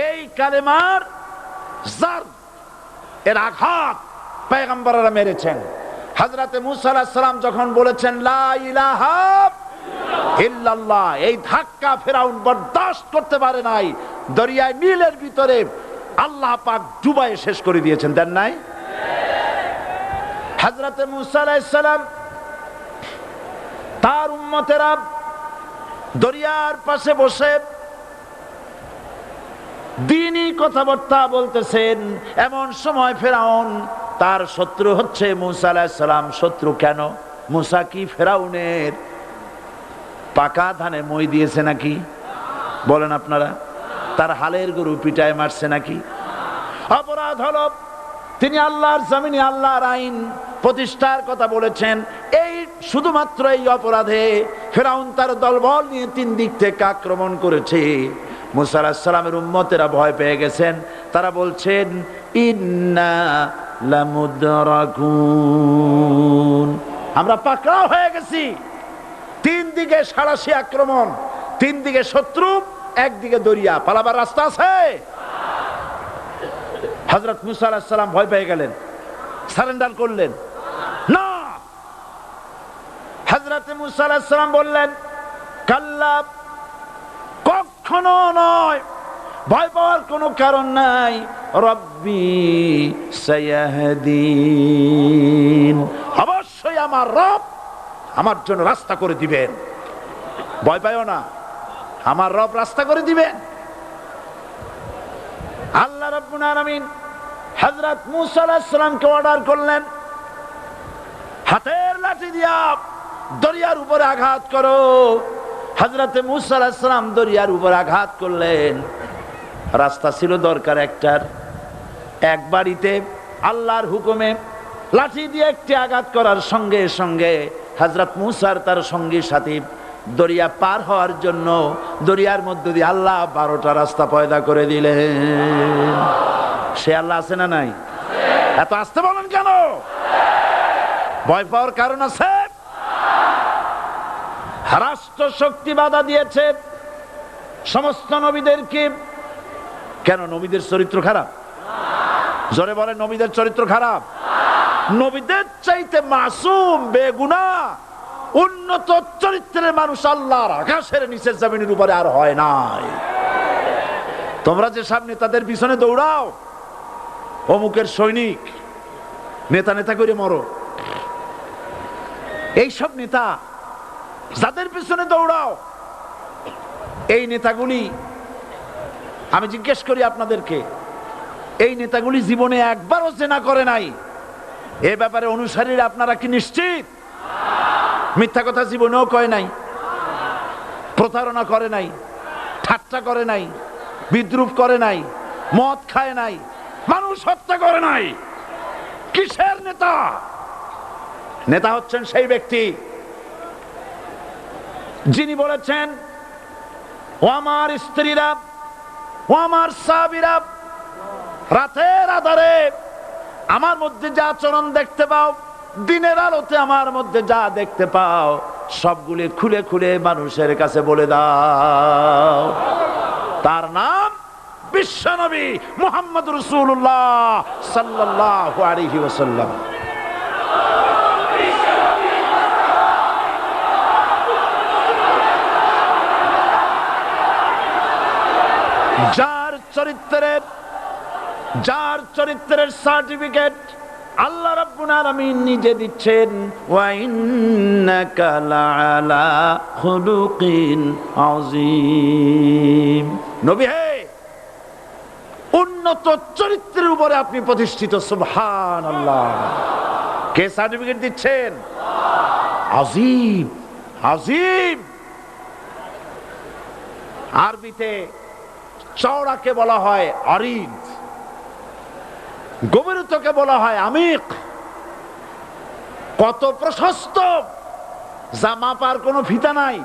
এই কালেমার জার, এর আঘাত পয়গম্বররা মেরেছেন। হযরতে মূসা আলাইহিস সালাম যখন বলেছেন লা ইলাহা ইল্লাল্লাহ, এই ধাক্কা ফিরআউন বরদাস্ত করতে পারে নাই। দরিয়ায় নীলের ভিতরে আল্লাহ পাক ডুবাইয়ে শেষ করে দিয়েছেন, দেন নাই? হযরতে মূসা আলাইহিস সালাম তার উম্মতেরা দরিয়ার পাশে বসে দ্বীনি কথাবার্তা বলতেছেন। এমন সময় ফিরআউন, তার শত্রু হচ্ছে মূসা আলাইহিস সালাম। শত্রু কেন? মূসা কি ফিরআউনের পাকা ধানে মই দিয়েছে নাকি? বলেন আপনারা। তার হালের গরু পিটায় মারছে নাকি? অপরাধ হলো তিনি আল্লাহর জমিনে আল্লাহর আইন প্রতিষ্ঠার কথা বলেছেন। এই শুধুমাত্র এই অপরাধে ফিরআউন তার দলবল নিয়ে 3 দিক থেকে আক্রমণ করেছে। মূসা আলাইহিস সালামের উম্মতেরা ভয় পেয়ে গেছেন। তারা বলছেন ইন্না লামুদরাকুন, আমরা পাকড়াও হয়ে গেছি। 3 দিকে সাড়াশি আক্রমণ, 3 দিকে শত্রু, একদিকে দরিয়া, পালাবার রাস্তা আছে? হযরত মূসা আলাইহিস সালাম ভয় পেয়ে গেলেন, সারেন্ডার করলেন না। হযরত মূসা আলাইহিস সালাম বললেন কাল্লা, কখনো নয়, ভয় পাওয়ার কোনো কারণ নাই। রব্বি সায়াহদিন, অবশ্যই আমার রব আমার জন্য রাস্তা করে দিবেন। ভয় পাইও না, আমার রব রাস্তা করে দিবেন। আল্লাহ রাব্বুল আলামিন হযরত মূসা আলাইহিস সালামকে অর্ডার করলেন, হাতের লাঠি দিয়া দরিয়ার উপরে আঘাত করো। হযরতে মূসা আলাইহিস সালাম দরিয়ার উপরে আঘাত করলেন। রাস্তা ছিল দরকার একটার, এক বাড়িতে আল্লাহর হুকুমে লাঠি দিয়ে একটি আঘাত করার সঙ্গে সঙ্গে হযরত মূসার তার সঙ্গী সাথী দরিয়া পার হওয়ার জন্য দরিয়ার মধ্যে দিয়ে আল্লাহ 12টা রাস্তা পয়দা করে দিলেন। সে আল্লাহ আছে না নাই? এত আসতে বলেন কেন? ভয় পাওয়ার কারণ আছে? রাষ্ট্র শক্তি বাধা দিয়েছে সমস্ত নবীদেরকে। কেন? নবীদের চরিত্র খারাপ? জোরে বলে, নবীদের চরিত্র খারাপ? নবীদের চাইতে মাসুম বেগুনাহ উন্নত চরিত্রের মানুষ আল্লাহর আকাশের নিচের জমিনের উপরে আর হয় নাই। তোমরা যে সব নেতাদের পিছনে দৌড়াও, অমুকের সৈনিক, নেতা নেতা করে মরো, এইসব নেতা যাদের পিছনে দৌড়াও, এই নেতাগুলি, আমি জিজ্ঞেস করি আপনাদেরকে, এই নেতাগুলি জীবনে একবারও জেনা করে নাই? এ ব্যাপারে অনুসারীরা আপনারা কি নিশ্চিত? মিথ্যা কথা জীবনেও কয় নাই, প্রতারণা করে নাই, ঠাট্টা করে নাই, বিদ্রুপ করে নাই, মদ খায় নাই, মানুষ হত্যা করে নাই। কিসের নেতা? নেতা হচ্ছেন সেই ব্যক্তি যিনি বলেছেন, ও আমার স্ত্রীরা, ও আমার সাহাবীরা, রাতের আধারে আমার মধ্যে যা আচরণ দেখতে পাও, দিনের আলোতে আমার মধ্যে যা দেখতে পাও, সবগুলি খুলে খুলে মানুষের কাছে বলে দাও। তার নাম বিশ্বনবী মুহাম্মদ রাসূলুল্লাহ সাল্লাল্লাহু আলাইহি ওয়াসাল্লাম। যার চরিত্রের সার্টিফিকেট আল্লাহ রাব্বুল আলামিন নিজে দিচ্ছেন, ওয়া ইন্নাকা লাআলা খুলুকিন আযীম। নবী হে, উন্নত চরিত্রের উপরে আপনি প্রতিষ্ঠিত। সুবহানাল্লাহ। কে সার্টিফিকেট দিচ্ছেন? আযীম, আযীম। আরবিতে চওড়াকে বলা হয় আরিদ, গভীরতাকে বলা হয় আমিক। কত প্রশস্ত, যা মাপার কোনো ফিতা নাই,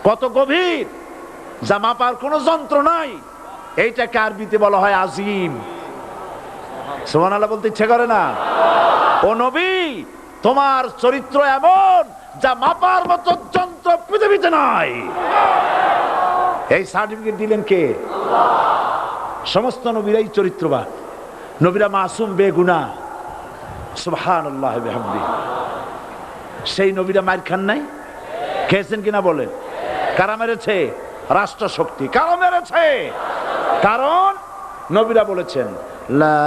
কত গভীর, যা মাপার কোনো যন্ত্র নাই, এইটাকে আরবিতে বলা হয় আজিম। সুবহানাল্লাহ বলতে ইচ্ছে করে না? ও নবী, তোমার চরিত্র এমন যা মাপার মতো যন্ত্র পৃথিবীতে নাই। এই সার্টিফিকেট দিলেন কে? সমস্ত নবীরাই চরিত্রবান, নবীরা মাসুম বেগুনাহ। সুবহানাল্লাহ বিহামদিহি। সেই নবীরা মার খান নাই? খেয়েছেন কিনা বলেন? কারা মেরেছে? রাষ্ট্র শক্তি। কারা মেরেছে? কারণ নবীরা বলেছেন লা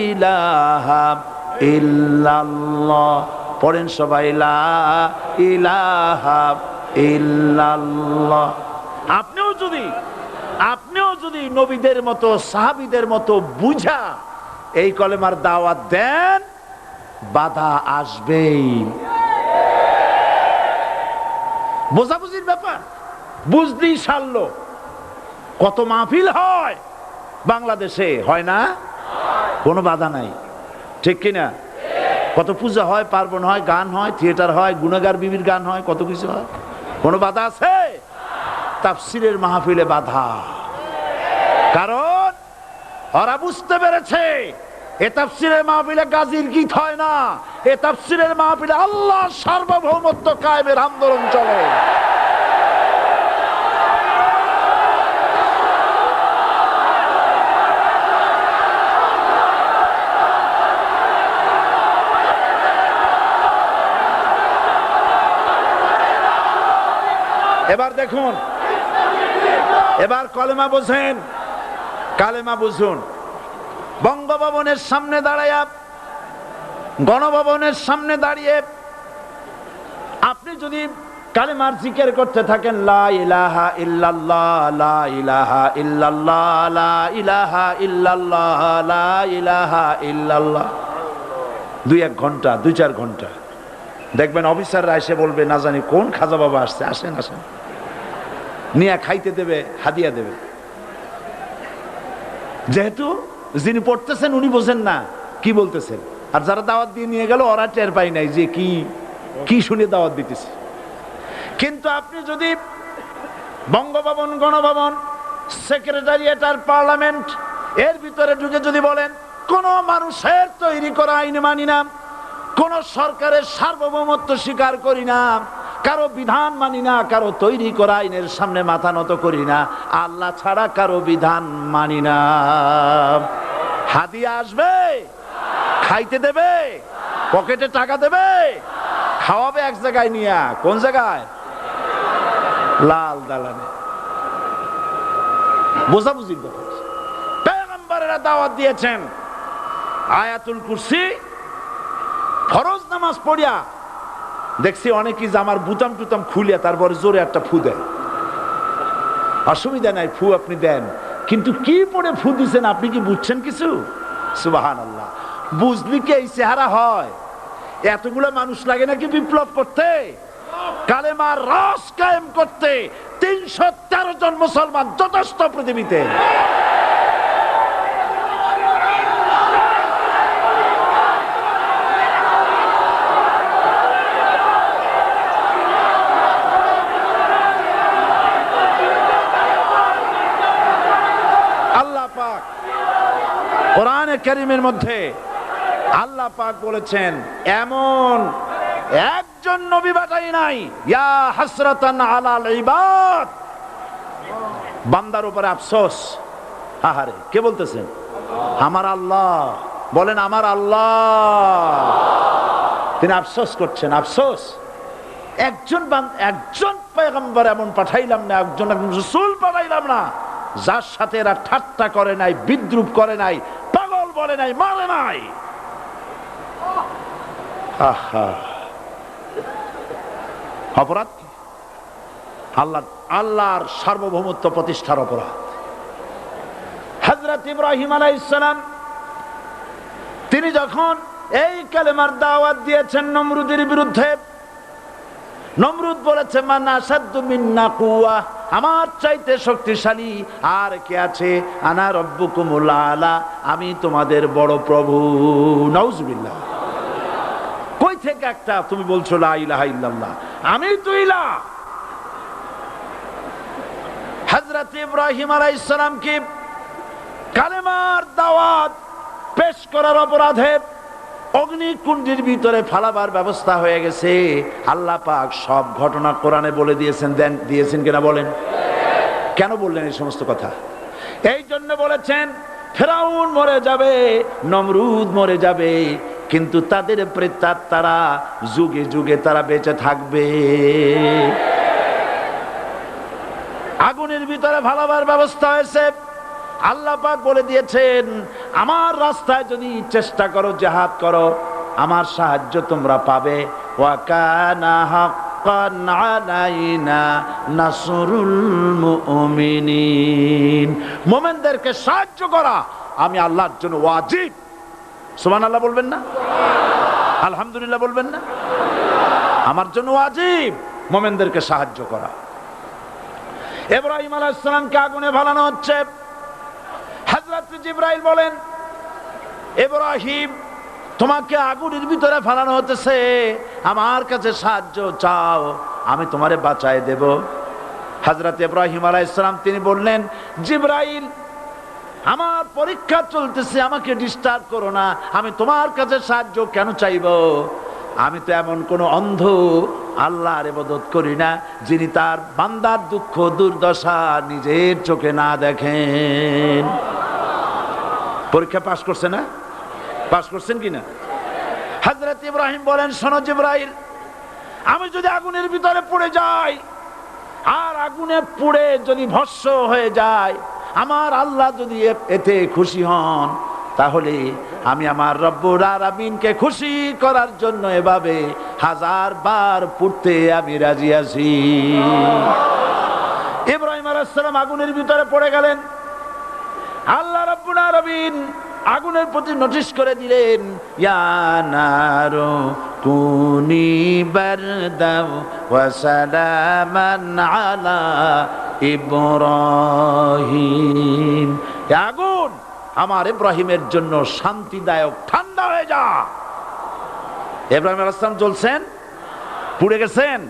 ইলাহা ইল্লাল্লাহ। পড়েন সবাই, লা ইলাহা ইল্লাল্লাহ। আপনিও যদি নবীদের মতো, সাহাবীদের মতো বুঝা এই কলেমার দাওয়াত দেন, বাধা আসবেই। বোঝাবুঝির ব্যাপার, বুঝতেই সারলো। কত মাহফিল হয় বাংলাদেশে, হয় না? কোনো বাধা নাই, ঠিক কিনা? কত পূজা হয়, পার্বণ হয়, গান হয়, থিয়েটার হয়, গুনাহগার বিবির গান হয়, কত কিছু হয়। কোনো বাধা আছে? তাফসীরের মাহফিলে বাধা। কারণ ওরা বুঝতে পেরেছে এ তাফসীরের মাহফিলে গাজীর গীত হয় না, এ তাফসীরের মাহফিলে আল্লাহর সার্বভৌমত্ব কায়েমের আন্দোলন চলে। এবার দেখুন, এবার কলেমা বোঝেন, কালেমা বুঝুন। বঙ্গভবনের সামনে দাঁড়ায়া, গণভবনের সামনে দাঁড়িয়ে আপনি যদি কালেমার জিকির করতে থাকেন, লা ইলাহা ইল্লাল্লাহ, লা ইলাহা ইল্লাল্লাহ, লা ইলাহা ইল্লাল্লাহ, লা ইলাহা ইল্লাল্লাহ, 2-1 ঘন্টা 2-4 ঘন্টা দেখবেন অফিসাররা এসে বলবে না জানি কোন খাজা বাবা আসছে, আসেন আসেন, নিয়ে খাইতে দেবে, হাদিয়া দেবে। যেহেতু যিনি পড়তেছেন উনি বোঝেন না কি বলতেছেন, আর যারা দাওয়াত দিয়ে নিয়ে গেল ওরা টের পায় নাই যে কি কি শুনে দাওয়াত দিতেছে। কিন্তু আপনি যদি বঙ্গভবন, গণভবন, সেক্রেটারিয়েট আর পার্লামেন্ট এর ভিতরে ঢুকে যদি বলেন কোন মানুষের তৈরি করা আইন মানি না, কোন সরকারের সার্বভৌমত্ব স্বীকার করি না, কারো বিধান মানি না, কারো তৈরি করা আইনের সামনে মাথা নত করি না, আল্লাহ ছাড়া কারো বিধান মানি না, হাদিয়া আসবে, খাইতে দেবে, পকেটে টাকা দেবে, খাওয়াবে এক জায়গায় নিয়ে, কোন জায়গায়? লাল দালানে। বোঝাবুঝির ব্যাপার। পয়গম্বরেরা দাওয়াত দিয়েছেন আয়াতুল কুরসি ফরজ নামাজ পড়িয়া, দেখছি অনেকেই জামার বুতাম টুতাম খুলিয়া তারপরে জোরে একটা ফু দেয়। অসুবিধা নাই, ফু আপনি দেন, কিন্তু কি পড়ে ফু দিচ্ছেন আপনি কি বুঝছেন কিছু? সুবহানাল্লাহ। বুঝলি কি এই চেহারা হয়? এতগুলো মানুষ লাগে নাকি বিপ্লব করতে, কালেমার রস কায়েম করতে? 313 জন মুসলমান যথেষ্ট পৃথিবীতে। আল্লাহ পাক কোরআনে কারীমের মধ্যে আল্লাহ পাক বলেছেন এমন একজন নবী পাঠাই নাই, ইয়া হাসরাতান আলাল ইবাদ, বান্দার উপরে আফসোস। আহারে, কে বলতেছেন? আমার আল্লাহ। বলেন আমার আল্লাহ। তিনি আফসোস করছেন, আফসোস একজন পয়গম্বর এমন পাঠাইলাম না, একজন রাসূল পাঠাইলাম না যার সাথে এরা ঠাট্টা করে নাই, বিদ্রুপ করে নাই, পাগল বলে নাই, মারে নাই। আহা, অপরাধ আল্লাহর সার্বভৌমত্ব প্রতিষ্ঠার অপরাধ। হযরত ইব্রাহিম আলাইহিস সালাম তিনি যখন এই কালেমার দাওয়াত দিয়েছেন নমরুদের বিরুদ্ধে, নমরুদ বলেছে মান আসাদ্দু মিন্না কুওয়া, আমার চাইতে শক্তিশালী আর কে আছে? আনা রব্বুকুমুল আলা, আমি তোমাদের বড় প্রভু। নাউজুবিল্লাহ। কই থেকে একটা তুমি বলছো লা ইলাহা ইল্লাল্লাহ, আমি তো ইলাহ। হযরত ইব্রাহিম আলাইহিস সালাম কি কালেমার দাওয়াত পেশ করার অপরাধে অগ্নিকুণ্ডের ভিতরে ফালাবার ব্যবস্থা হয়ে গেছে। আল্লাহ পাক সব ঘটনা কোরআনে বলে দিয়েছেন কিনা বলেন? কেন বললেন এই সমস্ত কথা? এই জন্য বলেছেন ফেরাউন মরে যাবে, নমরুদ মরে যাবে, কিন্তু তাদের প্রেতাত্মারা যুগে যুগে তারা বেঁচে থাকবে। আগুনের ভিতরে ফালাবার ব্যবস্থা হয়েছে। আল্লাহ পাক বলে দিয়েছেন আমার রাস্তায় যদি চেষ্টা করো, জিহাদ করো, আমার সাহায্য তোমরা পাবে। ওয়া কানা হাক্কান আলাইনা নাসরুল মুমিনিন, মুমিনদেরকে সাহায্য করা আমি আল্লাহর জন্য ওয়াজিব। সুবহানাল্লাহ বলবেন না? আলহামদুলিল্লাহ বলবেন না? আমার জন্য ওয়াজিব মুমিনদেরকে সাহায্য করা। ইব্রাহিম আলাইহিস সালামকে আগুনে ফেলানো হচ্ছে। হযরত জিবরাইল বলেন ইব্রাহিম তোমাকে আগুনের ভিতরে ফেলানো হতেছে, আমার কাছে সাহায্য চাও, আমি তোমারে বাঁচায় দেব। হযরত ইব্রাহিম আলাইহিস সালাম তিনি বললেন জিবরাইল আমার পরীক্ষা চলতেছে, আমাকে ডিস্টার্ব করো না, আমি তোমার কাছে সাহায্য কেন চাইব? আমি তো এমন কোন অন্ধ আল্লাহর ইবাদত করি না যিনি তার বান্দার দুঃখ দুর্দশা নিজের চোখে না দেখেন। পরীক্ষা পাশ করছে না? পাশ করছেন কিনা? হযরত ইব্রাহিম বলেন শোনো জিবরাইল, আমি যদি আগুনের ভিতরে পড়ে যাই আর আগুনে পুড়ে যদি ভস্ম হয়ে যায়, আমার আল্লাহ যদি এতে খুশি হন, তাহলে আমি আমার রব্বুল আলামিনকে খুশি করার জন্য এভাবে 1000 বার পড়তে আমি রাজি আছি। ইব্রাহিম আলাইহিস সালাম আগুনের ভিতরে পড়ে গেলেন। আল্লাহ রব্বুল আলামিন আগুনের প্রতি নোটিশ করে দিলেন, ইয়া নারু কুনি বারদাও ওয়া সালামান আলা ইব্রাহিম। আগুন আমার ইব্রাহিমের জন্য শান্তিদায়ক, ঠান্ডা হয়ে যা। ইব্রাহিম আলাইহিস সালাম জ্বলছেন, পুড়ে গেছেন।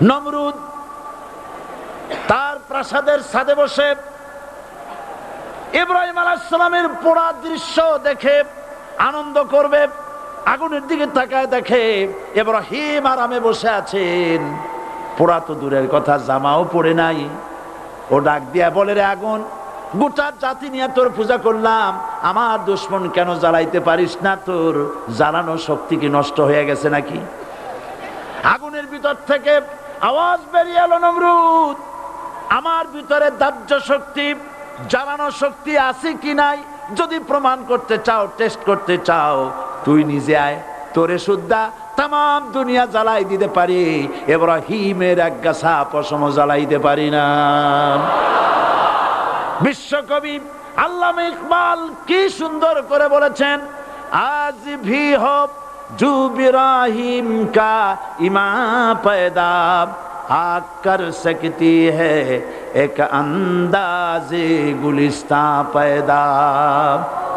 নমরুদ তার প্রাসাদের ছাদে বসে ইব্রাহিম আলাইহিস সালামের পোড়া দৃশ্য দেখে আনন্দ করবে, আগুনের দিকে তাকায় দেখে ইব্রাহিম আরামে বসে আছেন। পোড়া তো দূরের কথা, জামাও পড়ে নাই। ও ডাক দিয়া বলে, রে আগুন, গোটা জাতি নিয়ে তোর পূজা করলাম, আমার দুশমন কেন জ্বালাইতে পারিস না? তোর জ্বালানো শক্তি কি নষ্ট হয়ে গেছে নাকি? আগুনের ভিতর থেকে আওয়াজ বেরিয়ে এলো, নমরুদ, আমার ভিতরে দাহ্য শক্তি, জ্বালানো শক্তি আছে কি নাই যদি প্রমাণ করতে চাও, টেস্ট করতে চাও, তুই নিজে আয়, তোরে সুদ্ধা তাম দুনিয়া জ্বালাই দিতে পারি, ইব্রাহিমের এক গাছা পশম জ্বালাইতে পারি না। বিশ্বকবি আল্লামা ইকবাল কি সুন্দর করে বলেছেন, আজ ভি হো জু ইব্রাহিম কা ইমা पैदा आग कर सकती है एक अंदाजे गुलिस्तां पैदा।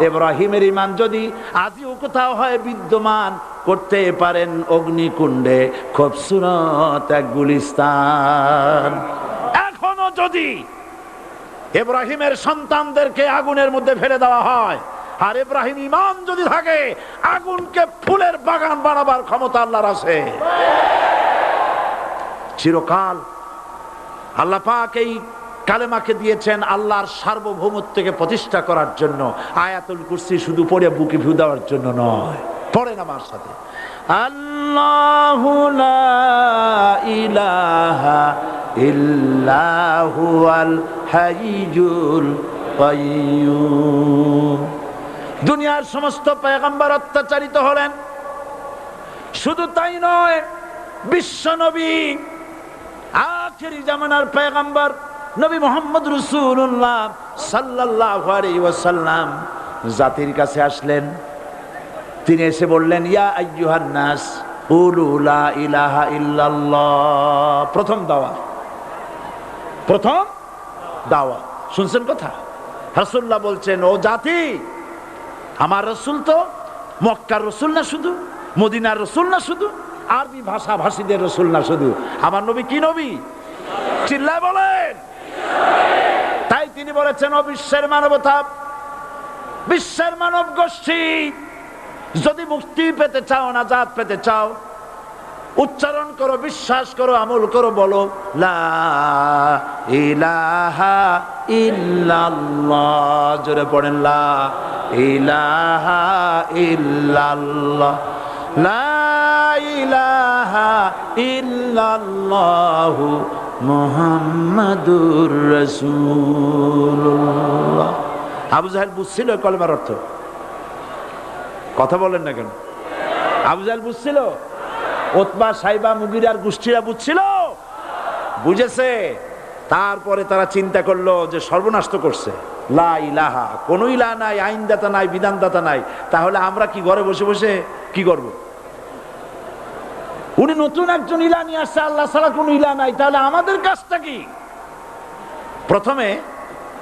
ইব্রাহিমের ঈমান যদি আজও কোথাও হয় বিদ্যমান, করতে পারেন অগ্নিকুণ্ডে খুবসুরত এক গুলিস্তান। এখনো যদি ইব্রাহিমের সন্তানদেরকে আগুনের মধ্যে ফেলে দেওয়া হয়, আর ইব্রাহিম ঈমান যদি থাকে, আগুনকে ফুলের বাগান বানাবার ক্ষমতা আল্লাহর আছে। চিরকাল আল্লাহ পাক এই কালেমাকে দিয়েছেন আল্লাহর সার্বভৌমত্বকে প্রতিষ্ঠা করার জন্য। আয়াতুল কুরসি শুধু পড়ে বুকে ফু দেওয়ার জন্য নয়, পড়েন আমার সাথে, আল্লাহু লা ইলাহা ইল্লা হুয়াল হাইয়ুল কাইয়্যুম। দুনিয়ার সমস্ত পয়গম্বর অত্যাচারিত হলেন, শুধু তাই নয়, বিশ্ব নবী আখেরি জামানার পয়গম্বর নবী মুহাম্মদ রাসূলুল্লাহ সাল্লাল্লাহু আলাইহি ওয়াসাল্লাম জাতির কাছে আসলেন। তিনি এসে বললেন, ইয়া আইয়ুহান নাস কুলু লা ইলাহা ইল্লাল্লাহ। প্রথম দাওয়া শুনছেন কথা? রাসূলুল্লাহ বলছেন, ও জাতি, আমার রাসূল তো মক্কার রাসূল না শুধু, মদিনার রাসূল না শুধু, আরবি ভাষা ভাষীদের রাসূল না শুধু, আমার নবী কি নবী? চিল্লায় বলেন। তাই তিনি বলেছেন, ও বিশ্বের মানবতা, বিশ্বের মানব গোষ্ঠী, যদি মুক্তি পেতে চাও, নাজাত পেতে চাও, উচ্চারণ করো, বিশ্বাস করো, আমল করো, বলো লা ইলাহা ইল্লাল্লাহ। জোরে পড়েন, লা ইলাহা ইল্লাল্লাহ, লা ইলাহা ইল্লাল্লাহু মুহাম্মাদুর রাসূলুল্লাহ। আবু জাহেল বুঝছিল কলেমার অর্থ? কথা বলেন না কেন? আবু জাহেল বুঝছিল? উতবা, সাইবা, মুগিরার গোষ্ঠীরা বুঝছিল? বুঝেছে। তারপরে তারা চিন্তা করলো যে সর্বনাশ তো করছে, লা ইলাহা, কোন ইলাহ নাই, আইনদাতা নাই, বিধানদাতা নাই, তাহলে আমরা কি ঘরে বসে বসে কি করব? উনি নতুন একজন ইলাহ নিয়ে আসছে, আল্লাহ ছাড়া কোন ইলাহ নাই, তাহলে আমাদের কাজটা কি? প্রথমে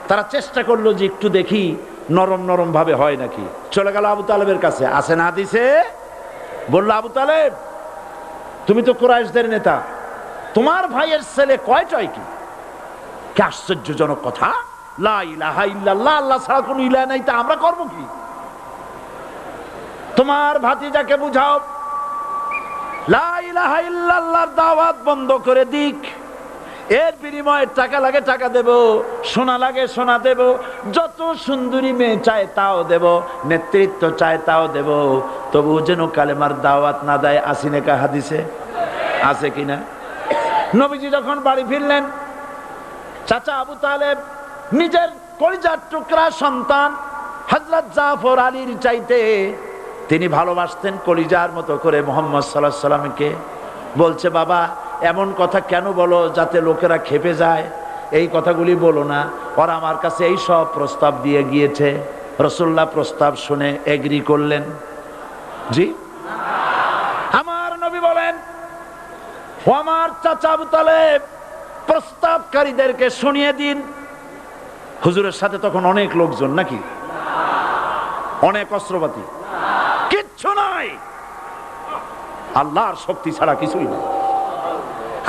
তারা চেষ্টা করলো যে একটু দেখি নরম নরম ভাবে হয় নাকি। চলে গেল আবু তালেবের কাছে, আসে না দিছে, বললো, আবু তালেব, তুমি তো কুরাইশদের নেতা, তোমার ভাইয়ের ছেলে কয়টাই কি? কি আশ্চর্যজনক কথা, লা ইলাহা ইল্লাল্লাহ, আল্লাহ ছাড়া কোন ইলাহ নাই, তা আমরা করব কি? তোমার ভাতিজাকে বুঝাও লা ইলাহা ইল্লাল্লাহর দাওয়াত বন্ধ করে দিক, এর বিনিময়ে টাকা লাগে টাকা দেব, সোনা লাগে সোনা দেব, যত সুন্দরী মেয়ে চায় তাও দেব, নেতৃত্ব চায় তাও দেব, তবু যেন কালেমার দাওয়াত না দেয়। আসিনে কা হাদিসে আছে কিনা? নবীজি যখন বাড়ি ফিরলেন, চাচা আবু তালেব নিজের কলিজার টুকরা সন্তান হযরত জাফর আলীর চাইতে তিনি ভালোবাসতেন কলিজার মতো করে মুহাম্মদ সাল্লাল্লাহু আলাইহি সাল্লামকে। বলছে, বাবা, এমন কথা কেন বলো যাতে লোকেরা খেপে যায়? এই কথাগুলি বলো না, ওরা আমার কাছে এই সব প্রস্তাব দিয়ে গিয়েছে। রাসূলুল্লাহ প্রস্তাব শুনে এগ্রি করলেন? জি। আমার নবী বলেন, ও আমার চাচা আবু তালেব, প্রস্তাবকারীদেরকে শুনিয়ে দিন। হুজুরের সাথে তখন অনেক লোকজন নাকি, অনেক অস্ত্রপাতি, কিচ্ছু নাই, আল্লাহর শক্তি ছাড়া কিছুই নেই।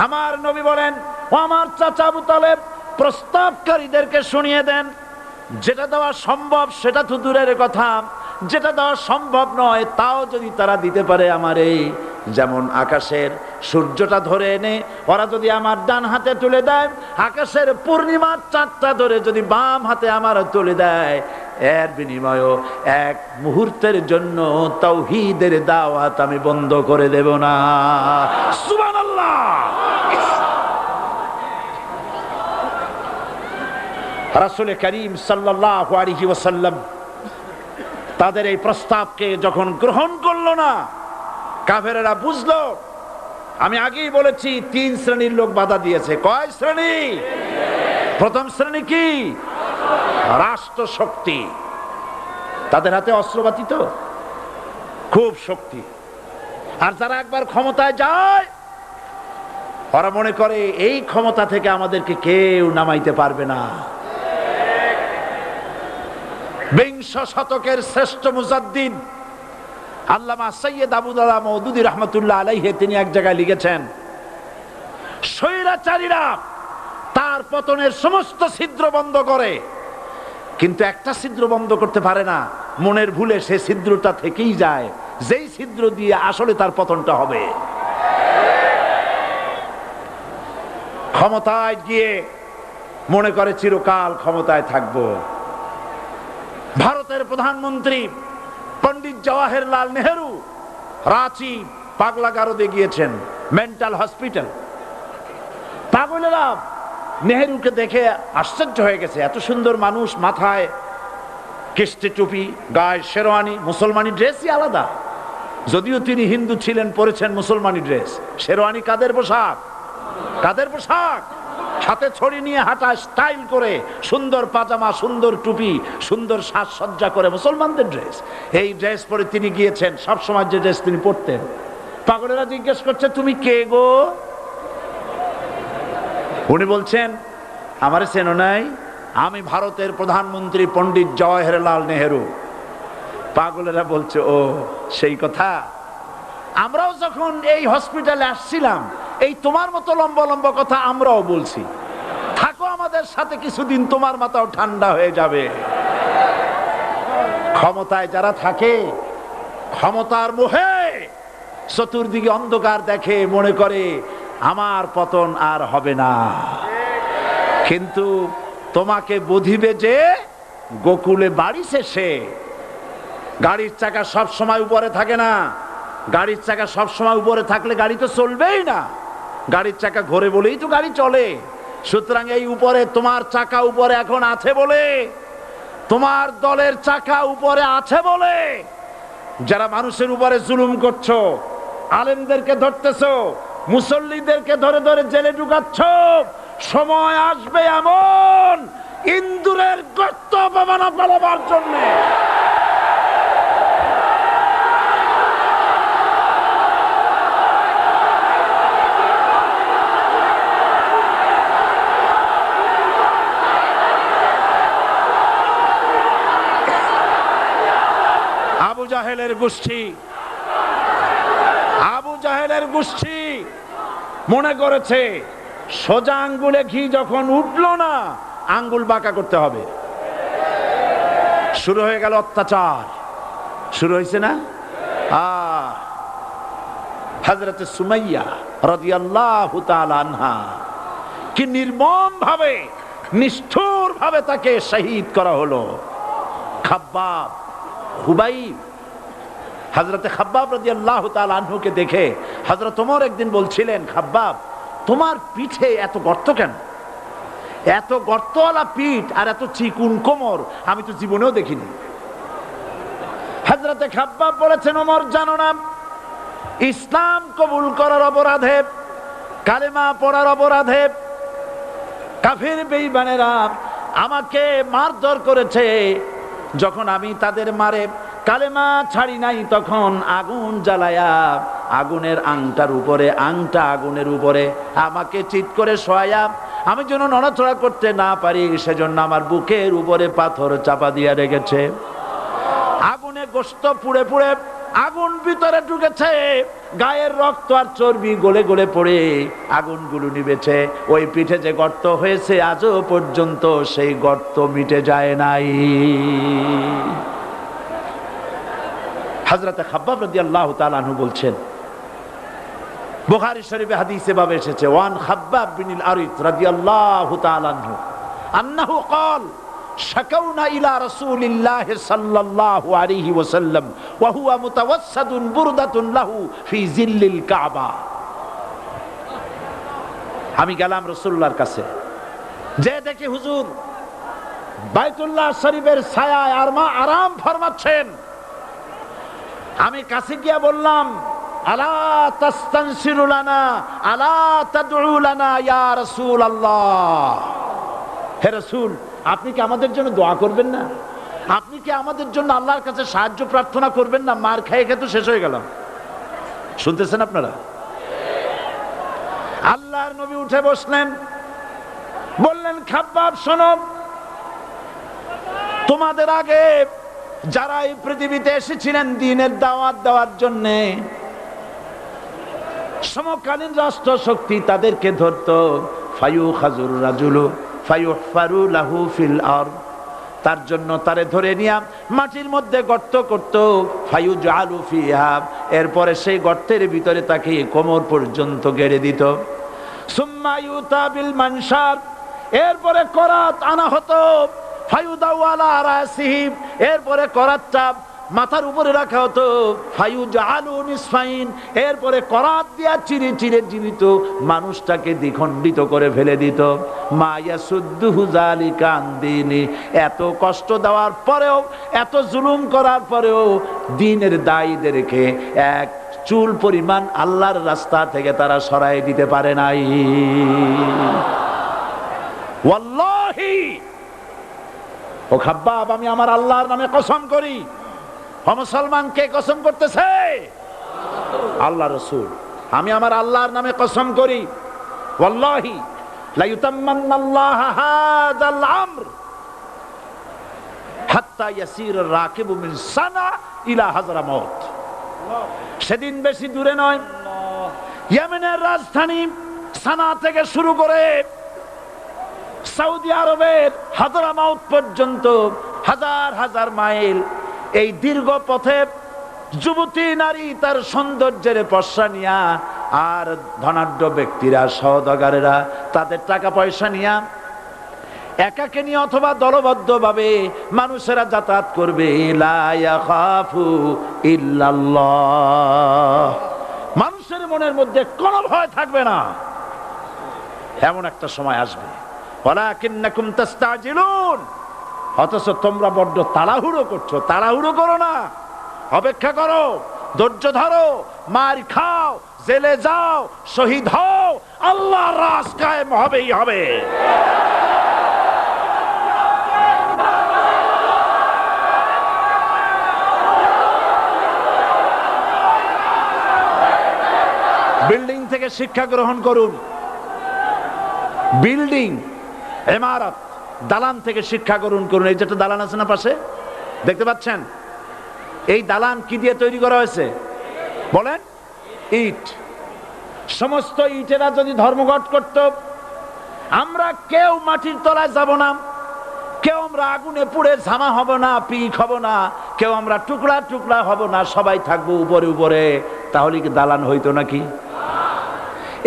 আমার নবী বলেন, ও আমার চাচা আবু তালেব, প্রস্তাবকারীদেরকে শুনিয়ে দেন, যেটা দেওয়া সম্ভব সেটা তো দূরের কথা, যেটা দেওয়া সম্ভব নয় তাও যদি তারা দিতে পারে আমার এই, যেমন আকাশের সূর্যটা ধরে এনে ওরা যদি আমার ডান হাতে তুলে দেয়, আকাশের পূর্ণিমার চাঁদটা ধরে যদি বাম হাতে আমার তুলে দেয়, এর বিনিময়ে এক মুহূর্তের জন্য তাওহীদের দাওয়াত আমি বন্ধ করে দেব না। সুবহানাল্লাহ। রাসূল করিম সাল্লাল্লাহু আলাইহি ওয়াসাল্লাম তাদের এই প্রস্তাবকে যখন গ্রহণ করলো না, কাফেরেরা বুঝলো, আমি আগেই বলেছি 3 শ্রেণীর লোক বাধা দিয়েছে। কয় শ্রেণী? প্রথম শ্রেণী কি? রাষ্ট্র শক্তি, তাদের হাতে অস্ত্রপাতি তো খুব শক্তি, আর যারা একবার ক্ষমতায় যায় ওরা মনে করে এই ক্ষমতা থেকে আমাদেরকে কেউ নামাইতে পারবে না। বিংশ শতকের শ্রেষ্ঠ মুজাদ্দিদ আল্লামা সৈয়দ আবুল আলা মওদুদী রাহমাতুল্লাহ আলাইহি তিনি এক জায়গায় লিখেছেন, স্বৈরাচারীরা তার পতনের সমস্ত ছিদ্র বন্ধ করে, কিন্তু একটা ছিদ্র বন্ধ করতে পারে না, মনের ভুলে সে ছিদ্রটা থেকেই যায়, যেই ছিদ্র দিয়ে আসলে তার পতনটা হবে। ক্ষমতায় গিয়ে মনে করে চিরকাল ক্ষমতায় থাকবো। ভারতের প্রধানমন্ত্রী পণ্ডিত জওয়াহরলাল নেহেরু রাঁচি পাগলাগারদে গিয়েছেন, মেন্টাল হসপিটাল। পাগলেরা নেহেরুকে দেখে আশ্চর্য হয়ে গেছে, এত সুন্দর মানুষ, মাথায় কিস্তি টুপি, গায়ে শেরওয়ানি, মুসলমানি ড্রেসই আলাদা, যদিও তিনি হিন্দু ছিলেন, পরেছেন মুসলমানি ড্রেস। শেরওয়ানি কাদের পোশাক? কাদের পোশাক? হাতে ছড়ি নিয়ে হাঁটা, স্টাইল করে, সুন্দর পাজামা, সুন্দর টুপি, সুন্দর সাজসজ্জা করে, মুসলমানদের ড্রেস। এই ড্রেস পরে তিনি গিয়েছেন, সব সময় যে ড্রেস তিনি পরতেন। পাগলেরা জিজ্ঞেস করছে, তুমি কে গো? উনি বলছেন, আমারে চেনো নাই? আমি ভারতের প্রধানমন্ত্রী পণ্ডিত জওয়াহরলাল নেহেরু। পাগলেরা বলছে, ও সেই কথা। আমরাও যখন এই হসপিটালে আসছিলাম এই তোমার মতো লম্বা লম্বা কথা আমরাও বলছি, থাকো আমাদের সাথে কিছুদিন, তোমার মাথাও ঠান্ডা হয়ে যাবে। ক্ষমতায় যারা থাকে, ক্ষমতার মোহে চতুর্দিকে অন্ধকার দেখে, মনে করে আমার পতন আর হবে না। কিন্তু তোমাকে বুঝিবে যে গোকুলে বাড়ি শেষে। গাড়ির চাকা সব সময় উপরে থাকে না, গাড়ির চাকা সব সময় উপরে থাকলে গাড়ি তো চলবেই না, গাড়ির চাকা ঘোরে বলেই তো গাড়ি চলে। সুতরাং এই উপরে তোমার চাকা উপরে এখন আছে বলে, তোমার দলের চাকা উপরে আছে বলে যারা মানুষের উপরে জুলুম করছো, আলেমদেরকে ধরতেছো, মুসল্লিদেরকে ধরে ধরে জেলে ঢুকাচ্ছ, সময় আসবে এমন ইন্দুরের গর্ত অপমানা পালাবার জন্য আবু জাহেলের গোষ্ঠী মনে করেছে সোজা আঙ্গুলে ঘি যখন উঠলো না, আঙ্গুল বাঁকা করতে হবে। শুরু হয়ে গেল অত্যাচার, শুরু হয়েছে না? হযরত সুমাইয়া রাদিয়াল্লাহু তাআলা আনহা কি নির্মম ভাবে, নিষ্ঠুর ভাবে তাকে শহীদ করা হলো। খাব্বাব, খুবাইব, হযরতে খাব্বাব রাদিয়াল্লাহু তাআলা আনহুকে দেখে হযরত ওমর একদিন বলছিলেন, খাব্বাব তোমার পিঠে এত গর্ত কেন? এত গর্তওয়ালা পিঠ আর এত চিকুন কোমর আমি তো জীবনেও দেখিনি। হযরতে খাব্বাব বলেছেন, ওমর জানো না, ইসলাম কবুল করার অপরাধে, কালেমা পড়ার অপরাধে কাফের বেঈমানেরা আমাকে মারধর করেছে। যখন আমি তাদের মারে কালেমা ছাড়ি নাই, তখন আগুন জ্বালায়া আগুনের আংটার উপরে, আংটা আগুনের উপরে আমাকে চিৎ করে শোয়ায়া, আমি যেন নড়াচড়া করতে না পারি সেজন্য আমার বুকের উপরে পাথর চাপা দিয়া রেখেছে। আগুনে গোশত পুড়ে পুড়ে আগুন ভিতরে ঢুকেছে, গায়ের রক্ত আর চর্বি গলে গলে পড়ে আগুনগুলো নিভেছে। ওই পিঠে যে গর্ত হয়েছে আজও পর্যন্ত সেই গর্ত মিটে যায় নাই। হযরত খাব্বাব রাদিয়াল্লাহু তাআলা আনহু বলছেন, বুখারী শরীফে হাদিসে ভাবে এসেছে, ওয়ান খাব্বাব বিন আরিত রাদিয়াল্লাহু তাআলা আনহু আন্নাহু ক্বাল শাকাউনা ইলা রাসূলিল্লাহি সাল্লাল্লাহু আলাইহি ওয়াসাল্লাম ওয়া হুয়া মুতাওয়াসসাদুন বুরদাতুন লাহু ফি জিল্লিল কাবা। আমি গেলাম রাসূলুল্লাহর কাছে, যে দেখি হুজুর বাইতুল্লাহ শরীফের ছায়ায় আরাম ফরমাচ্ছেন। আমি কাছে গিয়ে বললাম, আলা তাস্তানসিরু লানা আলা তাদউ লানা ইয়া রাসূলুল্লাহ, হে রাসূল আপনি কি আমাদের জন্য দোয়া করবেন না? আপনি কি আমাদের জন্য আল্লাহর কাছে সাহায্য প্রার্থনা করবেন না? মার খেয়ে খেয়ে তো শেষ হয়ে গেলাম। শুনতেছেন আপনারা? আল্লাহর নবী উঠে বসলেন, বললেন, খাব্বাব শোনো, তোমাদের আগে যারা এই পৃথিবীতে এসেছিলেন দ্বীনের দাওয়াত দেওয়ার জন্য, সমকালীন রাষ্ট্র শক্তি তাদেরকে ধরতো, ফায়ুখাজুর রাজুলু ফায়ুহফারু লাহু ফিল আরদ, তার জন্য তারে ধরে নিয়া মাটির মধ্যে গর্ত করত, ফায়ুজআলু ফিহা, এরপরে সেই গর্তের ভিতরে তাকে কোমর পর্যন্ত গেড়ে দিত। সুম্মা ইউতা বিল মানশার, এরপরে করাত আনা হতো, ফায়ুদাউ আলা রাসিহি, এরপরে করাতটা মাথার উপরে রাখা হতো, ফায়ুজআলু নিসফাইন, এরপরে করাত দিয়া চিরে চিরে জীবিত মানুষটাকে দ্বিখণ্ডিত করে ফেলে দিত। মা ইয়াসুদ্দুহু যালিকা আন দীনি, এত কষ্ট দেওয়ার পরেও, এত জুলুম করার পরেও দ্বীনের দায়ীদেরকে এক চুল পরিমাণ আল্লাহর রাস্তা থেকে তারা সরাই দিতে পারে নাই। ওয়াল্লাহি, ও খাব্বাব, আমি আমার আল্লাহর নামে কসম করি। ও মুসলমান, কে কসম করতেছে? আল্লাহ রাসূল। আমি আমার আল্লাহর নামে কসম করি, ওয়াল্লাহি লা ইউতাম্মান্নাল্লাহু হাযাল আমর হাত্তা ইয়াসির রাকিবু মিন সানা ইলা হাজরামাউত। সেদিন বেশি দূরে নয়, ইয়েমেনের রাজধানী সানা থেকে শুরু করে সৌদি আরবের হাজরামাউত পর্যন্ত হাজার হাজার মাইল, এই দীর্ঘ পথে যুবতী নারী তার সৌন্দর্যের পশ্চা নিয়া, আর ধনাঢ্য ব্যক্তিরা সওদাগরেরা তাদের টাকা পয়সা নিয়া একাকে নিয়ে অথবা দলবদ্ধ ভাবে মানুষেরা যাতায়াত করবে। লা ইয়াখাফু ইল্লাল্লাহ, মানুষের মনের মধ্যে কোনো ভয় থাকবে না। এমন একটা সময় আসবে, ওয়ালাকিন্নাকুম তাস্তাজিলুন, অথচ তোমরা বড্ড তাড়াহুড়ো করছো। তাড়াহুড়ো করো না, অপেক্ষা করো, ধৈর্য ধরো, মার খাও, জেলে যাও, শহীদ হও, আল্লাহর রাজ কায়েম হবেই হবে। বিল্ডিং থেকে শিক্ষা গ্রহণ করুন। বিল্ডিং, ইমারত, দালান থেকে শিক্ষা গ্রহণ করুন। এই যেটা দালান আছে না পাশে, দেখতে পাচ্ছেন? এই দালান কি দিয়ে তৈরি করা হয়েছে বলেন? ইট। সমস্ত ইটেরা যদি ধর্মঘট করত, আমরা কেউ মাটির তলায় যাব না, কেউ আমরা আগুনে পুড়ে ঝামা হব না, পিক হব না, কেউ আমরা টুকরা টুকরা হব না, সবাই থাকবো উপরে উপরে, তাহলে কি দালান হইতো নাকি?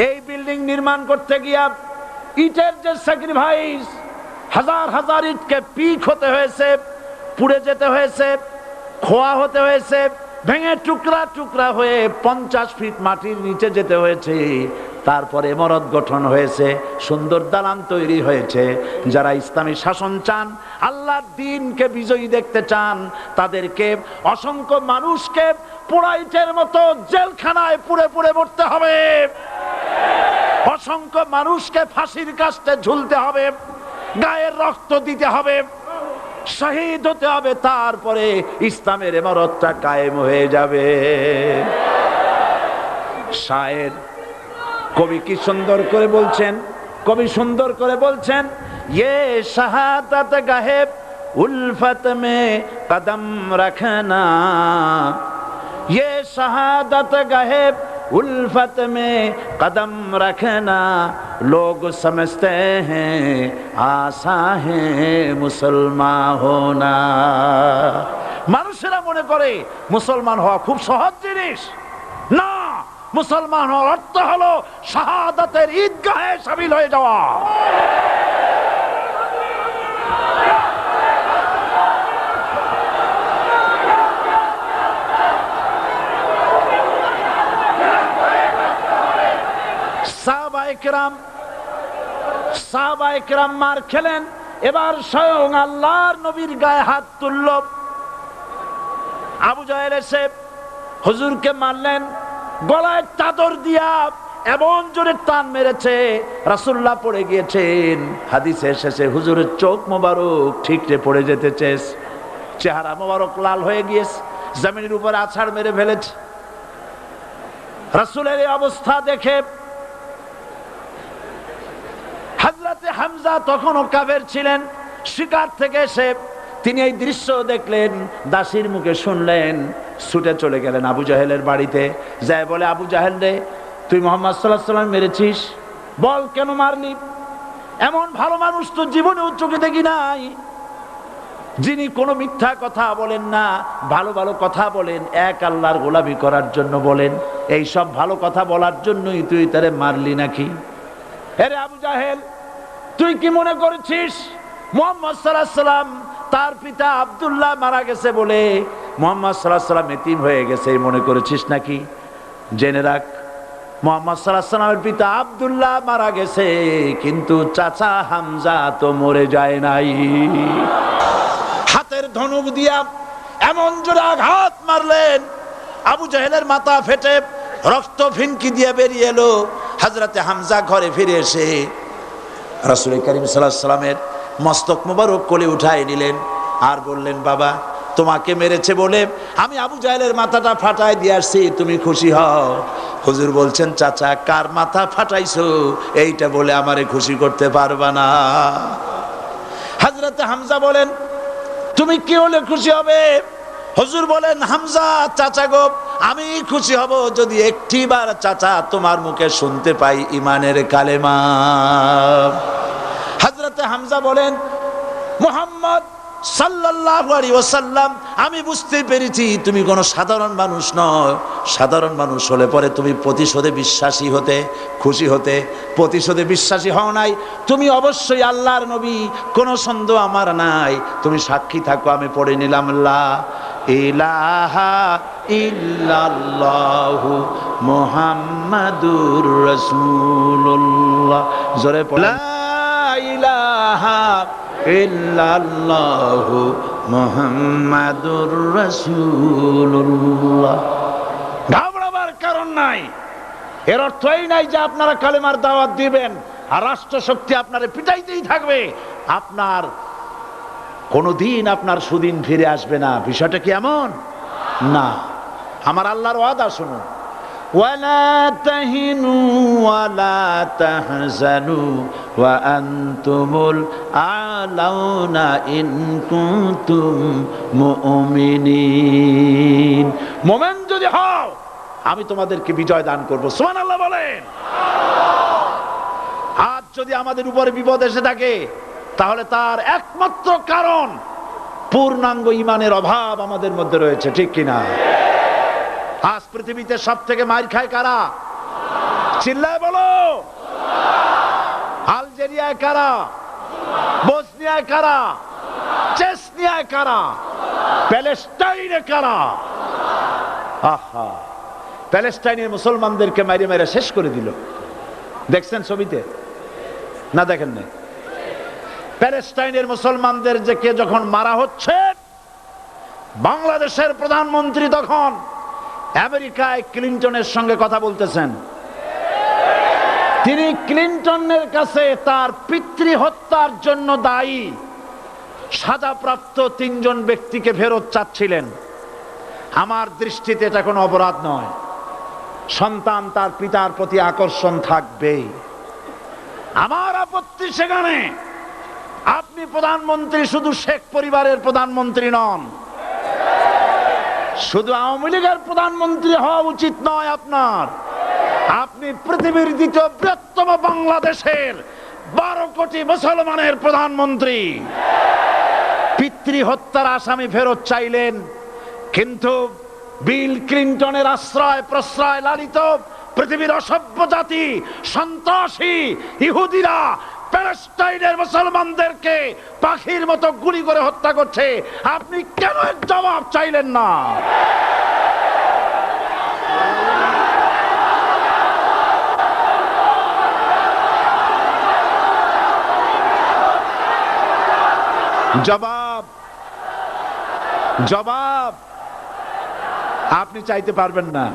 এই বিল্ডিং নির্মাণ করতে গিয়া ইটের যে স্যাক্রিফাইস, হাজার হাজার ইটকে পিক হতে হয়েছে, পুড়ে যেতে হয়েছে, খোয়া হতে হয়েছে, ভেঙে টুকরা টুকরা হয়ে 50 ফিট মাটির নিচে যেতে হয়েছে, তারপরে ইমারত গঠন হয়েছে, সুন্দর দালান তৈরি হয়েছে। যারা ইসলামী শাসন চান, আল্লাহর দ্বীনকে বিজয়ী দেখতে চান, তাদেরকে অসংখ্য মানুষকে পোড়া ইটের মতো জেলখানায় পুড়ে পুড়ে মরতে হবে, অসংখ্য মানুষকে ফাঁসির কাস্টে ঝুলতে হবে, গায়ের রক্ত দিতে হবে, শহীদ হতে হবে, তারপরে ইসলামের ইমারতটা কায়েম হয়ে যাবে। শায়ের কবি কি সুন্দর করে বলছেন, কবি সুন্দর করে বলছেন, ये शहादत गाहे उल्फत में कदम रखना, ये शहादत गाहे उल्फत में कदम रखना, लोग समझते हैं आसा है मुसलमान होना। মানুষেরা মনে করে মুসলমান হওয়া খুব সহজ জিনিস। না, মুসলমান হওয়ার অর্থ হলো শাহাদাতের ঈদগাহে শামিল হয়ে যাওয়া। সাহাবায়ে কেরাম মার খেলেন, এবার স্বয়ং আল্লাহর নবীর গায়ে হাত তুলল। আবু জাহেল এসে হুজুরকে মারলেন, গলায় চাদর দিয়া এমন জোরে টান মেরেছে রাসূলুল্লাহ পড়ে গিয়েছেন। হাদিসে এসেছে হুজুরের চোখ মোবারক ঠিকরে পড়ে যেতেছে, চেহারা মোবারক লাল হয়ে গিয়েছে, জমিনের উপরে আছাড় মেরে ফেলেছে। রাসূলের এই অবস্থা দেখে হযরতে হামজা তখনও কাফের ছিলেন, শিকার থেকে এসে তিনি এই দৃশ্য দেখলেন, দাসীর মুখে শুনলেন, ছুটে চলে গেলেন আবু জাহেলের বাড়িতে। যায় বলে, আবু জাহেল রে, তুই মুহাম্মদ সাল্লাল্লাহু আলাইহি ওয়াসাল্লাম মেরেছিস, বল কেন মারলি? এমন ভালো মানুষ তো জীবনে চোখে দেখি নাই, যিনি কোনো মিথ্যা কথা বলেন না, ভালো ভালো কথা বলেন, এক আল্লাহর গোলামি করার জন্য বলেন। এই সব ভালো কথা বলার জন্যই তুই তারে মারলি নাকি? আরে আবু জাহেল, তুই কি মনে করেছিস মুহাম্মদ সাল্লাল্লাহু আলাইহি ওয়াসাল্লাম তার পিতা আব্দুল্লাহ মারা গেছে বলে মুহাম্মদ সাল্লাল্লাহু আলাইহি ওয়াসাল্লাম এতিম হয়ে গেছে মনে করেছিস নাকি? জেনে রাখ, মুহাম্মদ সাল্লাল্লাহু আলাইহি ওয়াসাল্লামের পিতা আব্দুল্লাহ মারা গেছে, কিন্তু চাচা হামজা তো মরে যায় নাই। হাতের ধনুক দিয়া এমন জোরে আঘাত মারলেন, আবু জাহেলের মাথা ফেটে রক্ত ফিনকি দিয়ে বেরিয়ে এলো। হযরতে হামজা ঘরে ফিরে এসে রাসূল করিম সাল্লাল্লাহু আলাইহি ওয়াসাল্লামের মস্তক মোবারক কোলে উঠায় নিলেন আর বললেন, বাবা, তোমাকে মেরেছে বলে আমি আবু জাহেলের মাথাটা ফাটাই দিয়ে আসছি, তুমি খুশি হও। হুজুর বলছেন, চাচা, কার মাথা ফাটাইছো এইটা বলে আমারে খুশি করতে পারবা না। হযরতে হামজা বলেন, তুমি কি হলে খুশি হবে? হুজুর বলেন, হামজা চাচা গো, আমি খুশি হব যদি একটিবার চাচা তোমার মুখে শুনতে পাই ইমানের কালেমা। হযরতে হামজা বলেন, মুহাম্মদ সাল্লাল্লাহু আলাইহি ওয়াসাল্লাম, আমি বুঝতে পেরেছি তুমি কোনো সাধারণ মানুষ নয়। সাধারণ মানুষ হলে পরে তুমি প্রতিশোধে বিশ্বাসী হতে, খুশি হতে। প্রতিশোধে বিশ্বাসী হও নাই, তুমি অবশ্যই আল্লাহর নবী, কোনো সন্দেহ আমার নাই। তুমি সাক্ষী থাকো, আমি পড়ে নিলাম, লা ইলাহা ইল্লাল্লাহু মুহাম্মাদুর রাসূলুল্লাহ। জোরে পড়ে, লা ইলাহা ইল্লাল্লাহু মুহাম্মাদুর রাসূলুল্লাহ। ঘাবড়াবার কারণ নাই। এর অর্থ এই নাই যে আপনারা কালেমার দাওয়াত দিবেন আর রাষ্ট্রশক্তি আপনারে পিটাইতেই থাকবে, আপনার কোনদিন আপনার সুদিন ফিরে আসবে না। বিষয়টা কি এমন না। আমার আল্লাহর ওয়াদা শুনুন, ওয়ালা তাহিনু ওয়ালা তাহজানু ওয়া আনতুমুল আলাউনা ইন কুনতুম মুমিনিন। মুমিন যদি হও, আমি তোমাদেরকে বিজয় দান করব। সুবহানাল্লাহ বলেন। আজ যদি আমাদের উপরে বিপদ এসে থাকে, তাহলে তার একমাত্র কারণ পূর্ণাঙ্গ ঈমানের অভাব আমাদের মধ্যে রয়েছে, ঠিক কিনা? আজ পৃথিবীতে সব থেকে মার খায় কারা? চিল্লায় বলো। আলজেরিয়ায় কারা? বসনিয়ায় কারা? চেচনিয়ায় কারা? প্যালেস্টাইনে কারা? আহা, প্যালেস্টাইনের মুসলমানদেরকে মেরে মেরে শেষ করে দিল। দেখছেন ছবিতে না? দেখেন না? প্যালেস্টাইনের মুসলমানদের যে কে যখন মারা হচ্ছে, বাংলাদেশের প্রধানমন্ত্রী তখন আমেরিকায় ক্লিনটনের সঙ্গে কথা বলতেছেন। তিনি ক্লিনটনের কাছে তার পিতৃ হত্যার জন্য দায়ী সাজাপ্রাপ্ত 3 জন ব্যক্তিকে ফেরত চাচ্ছিলেন। আমার দৃষ্টিতে এটা কোনো অপরাধ নয়। সন্তান তার পিতার প্রতি আকর্ষণ থাকবেই। আমার আপত্তি সেখানে আপনি প্রধানমন্ত্রী শুধু শেখ পরিবারের প্রধানমন্ত্রী নন, শুধু আওয়ামী লীগের প্রধানমন্ত্রী হওয়া উচিত নয় আপনার। আপনি পৃথিবীর 2য় বৃহত্তম বাংলাদেশের 12 কোটি মুসলমানের প্রধানমন্ত্রী। পিতৃ হত্যার আসামি ফেরত চাইলেন, কিন্তু বিল ক্লিনটনের আশ্রয় প্রশ্রয় লালিত পৃথিবীর অসভ্য জাতি সন্ত্রাসী ইহুদিরা প্যালেস্টাইনের মুসলমানদেরকে পাখির মতো গুলি করে হত্যা করছে। আপনি কেন এর জবাব চাইলেন না? জবাব আপনি চাইতে পারবেন না,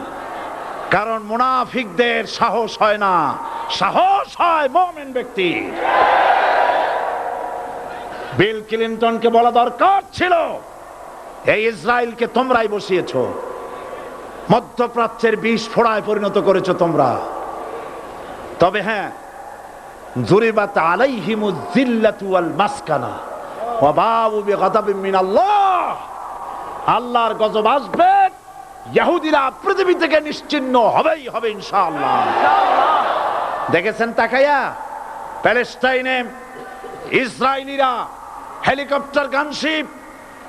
কারণ মুনাফিকদের সাহস হয় না, সাহস হয় মুমিন ব্যক্তি। বিল ক্লিনটনকে বলা দরকার ছিল, এই ইসরায়েলকে তোমরাই বসিয়েছো, মধ্যপ্রাচ্যের বিষ ফোড়ায় পরিণত করেছো তোমরা। তবে হ্যাঁ, যুরিবাত আলাইহিমুজ যিল্লাতু ওয়াল মাসকানা ওয়া বাউ বিগাদাবিন মিনাল্লাহ। আল্লাহর গজব আসবে, ইহুদিরা পৃথিবী থেকে নিশ্চিহ্ন হবেই হবে ইনশাআল্লাহ। দেখেছেন তাকায়া প্যালেস্টাইনে ইসরায়েলিরা হেলিকপ্টার, গানশিপ,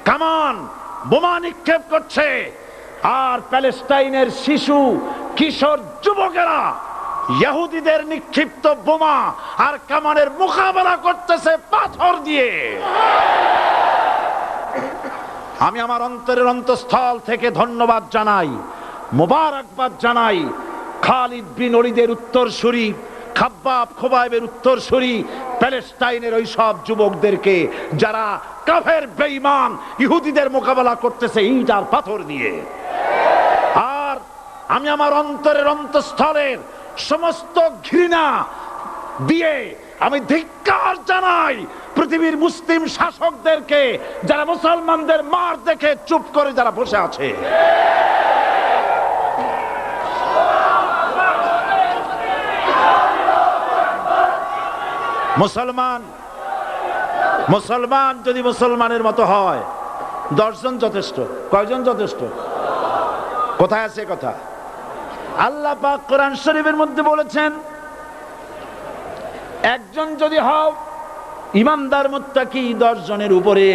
কামান, বোমা নিক্ষেপ করছে, আর প্যালেস্টাইনের শিশু কিশোর যুবকেরা ইহুদিদের নিক্ষিপ্ত বোমা আর কামানের মোকাবেলা করতেছে পাথর দিয়ে। আমি আমার অন্তরের অন্তঃস্থল থেকে ধন্যবাদ জানাই, মোবারকবাদ জানাই খালিদ বিন ওলীদের উত্তরসূরি, খাব্বাব খোবাইবের উত্তরসূরি প্যালেস্টাইনের ওই সব যুবকদেরকে যারা কাফের বেঈমান ইহুদিদের মোকাবেলা করতেছে ইট আর পাথর দিয়ে। আর আমি আমার অন্তরের অন্তঃস্থলের সমস্ত ঘৃণা দিয়ে আমি ধিক্কার জানাই পৃথিবীর মুসলিম শাসকদেরকে, যারা মুসলমানদের মার দেখে চুপ করে যারা বসে আছে। মুসলমান যদি মুসলমানের মতো হয়, 10 জন যথেষ্ট। কয়জন যথেষ্ট? কোথায় আছে কথা? আল্লাহ পাক কোরআন শরীফের মধ্যে বলেছেন, একজন যদি হও ইমানদার মুত্তাকি 10 জনের উপরে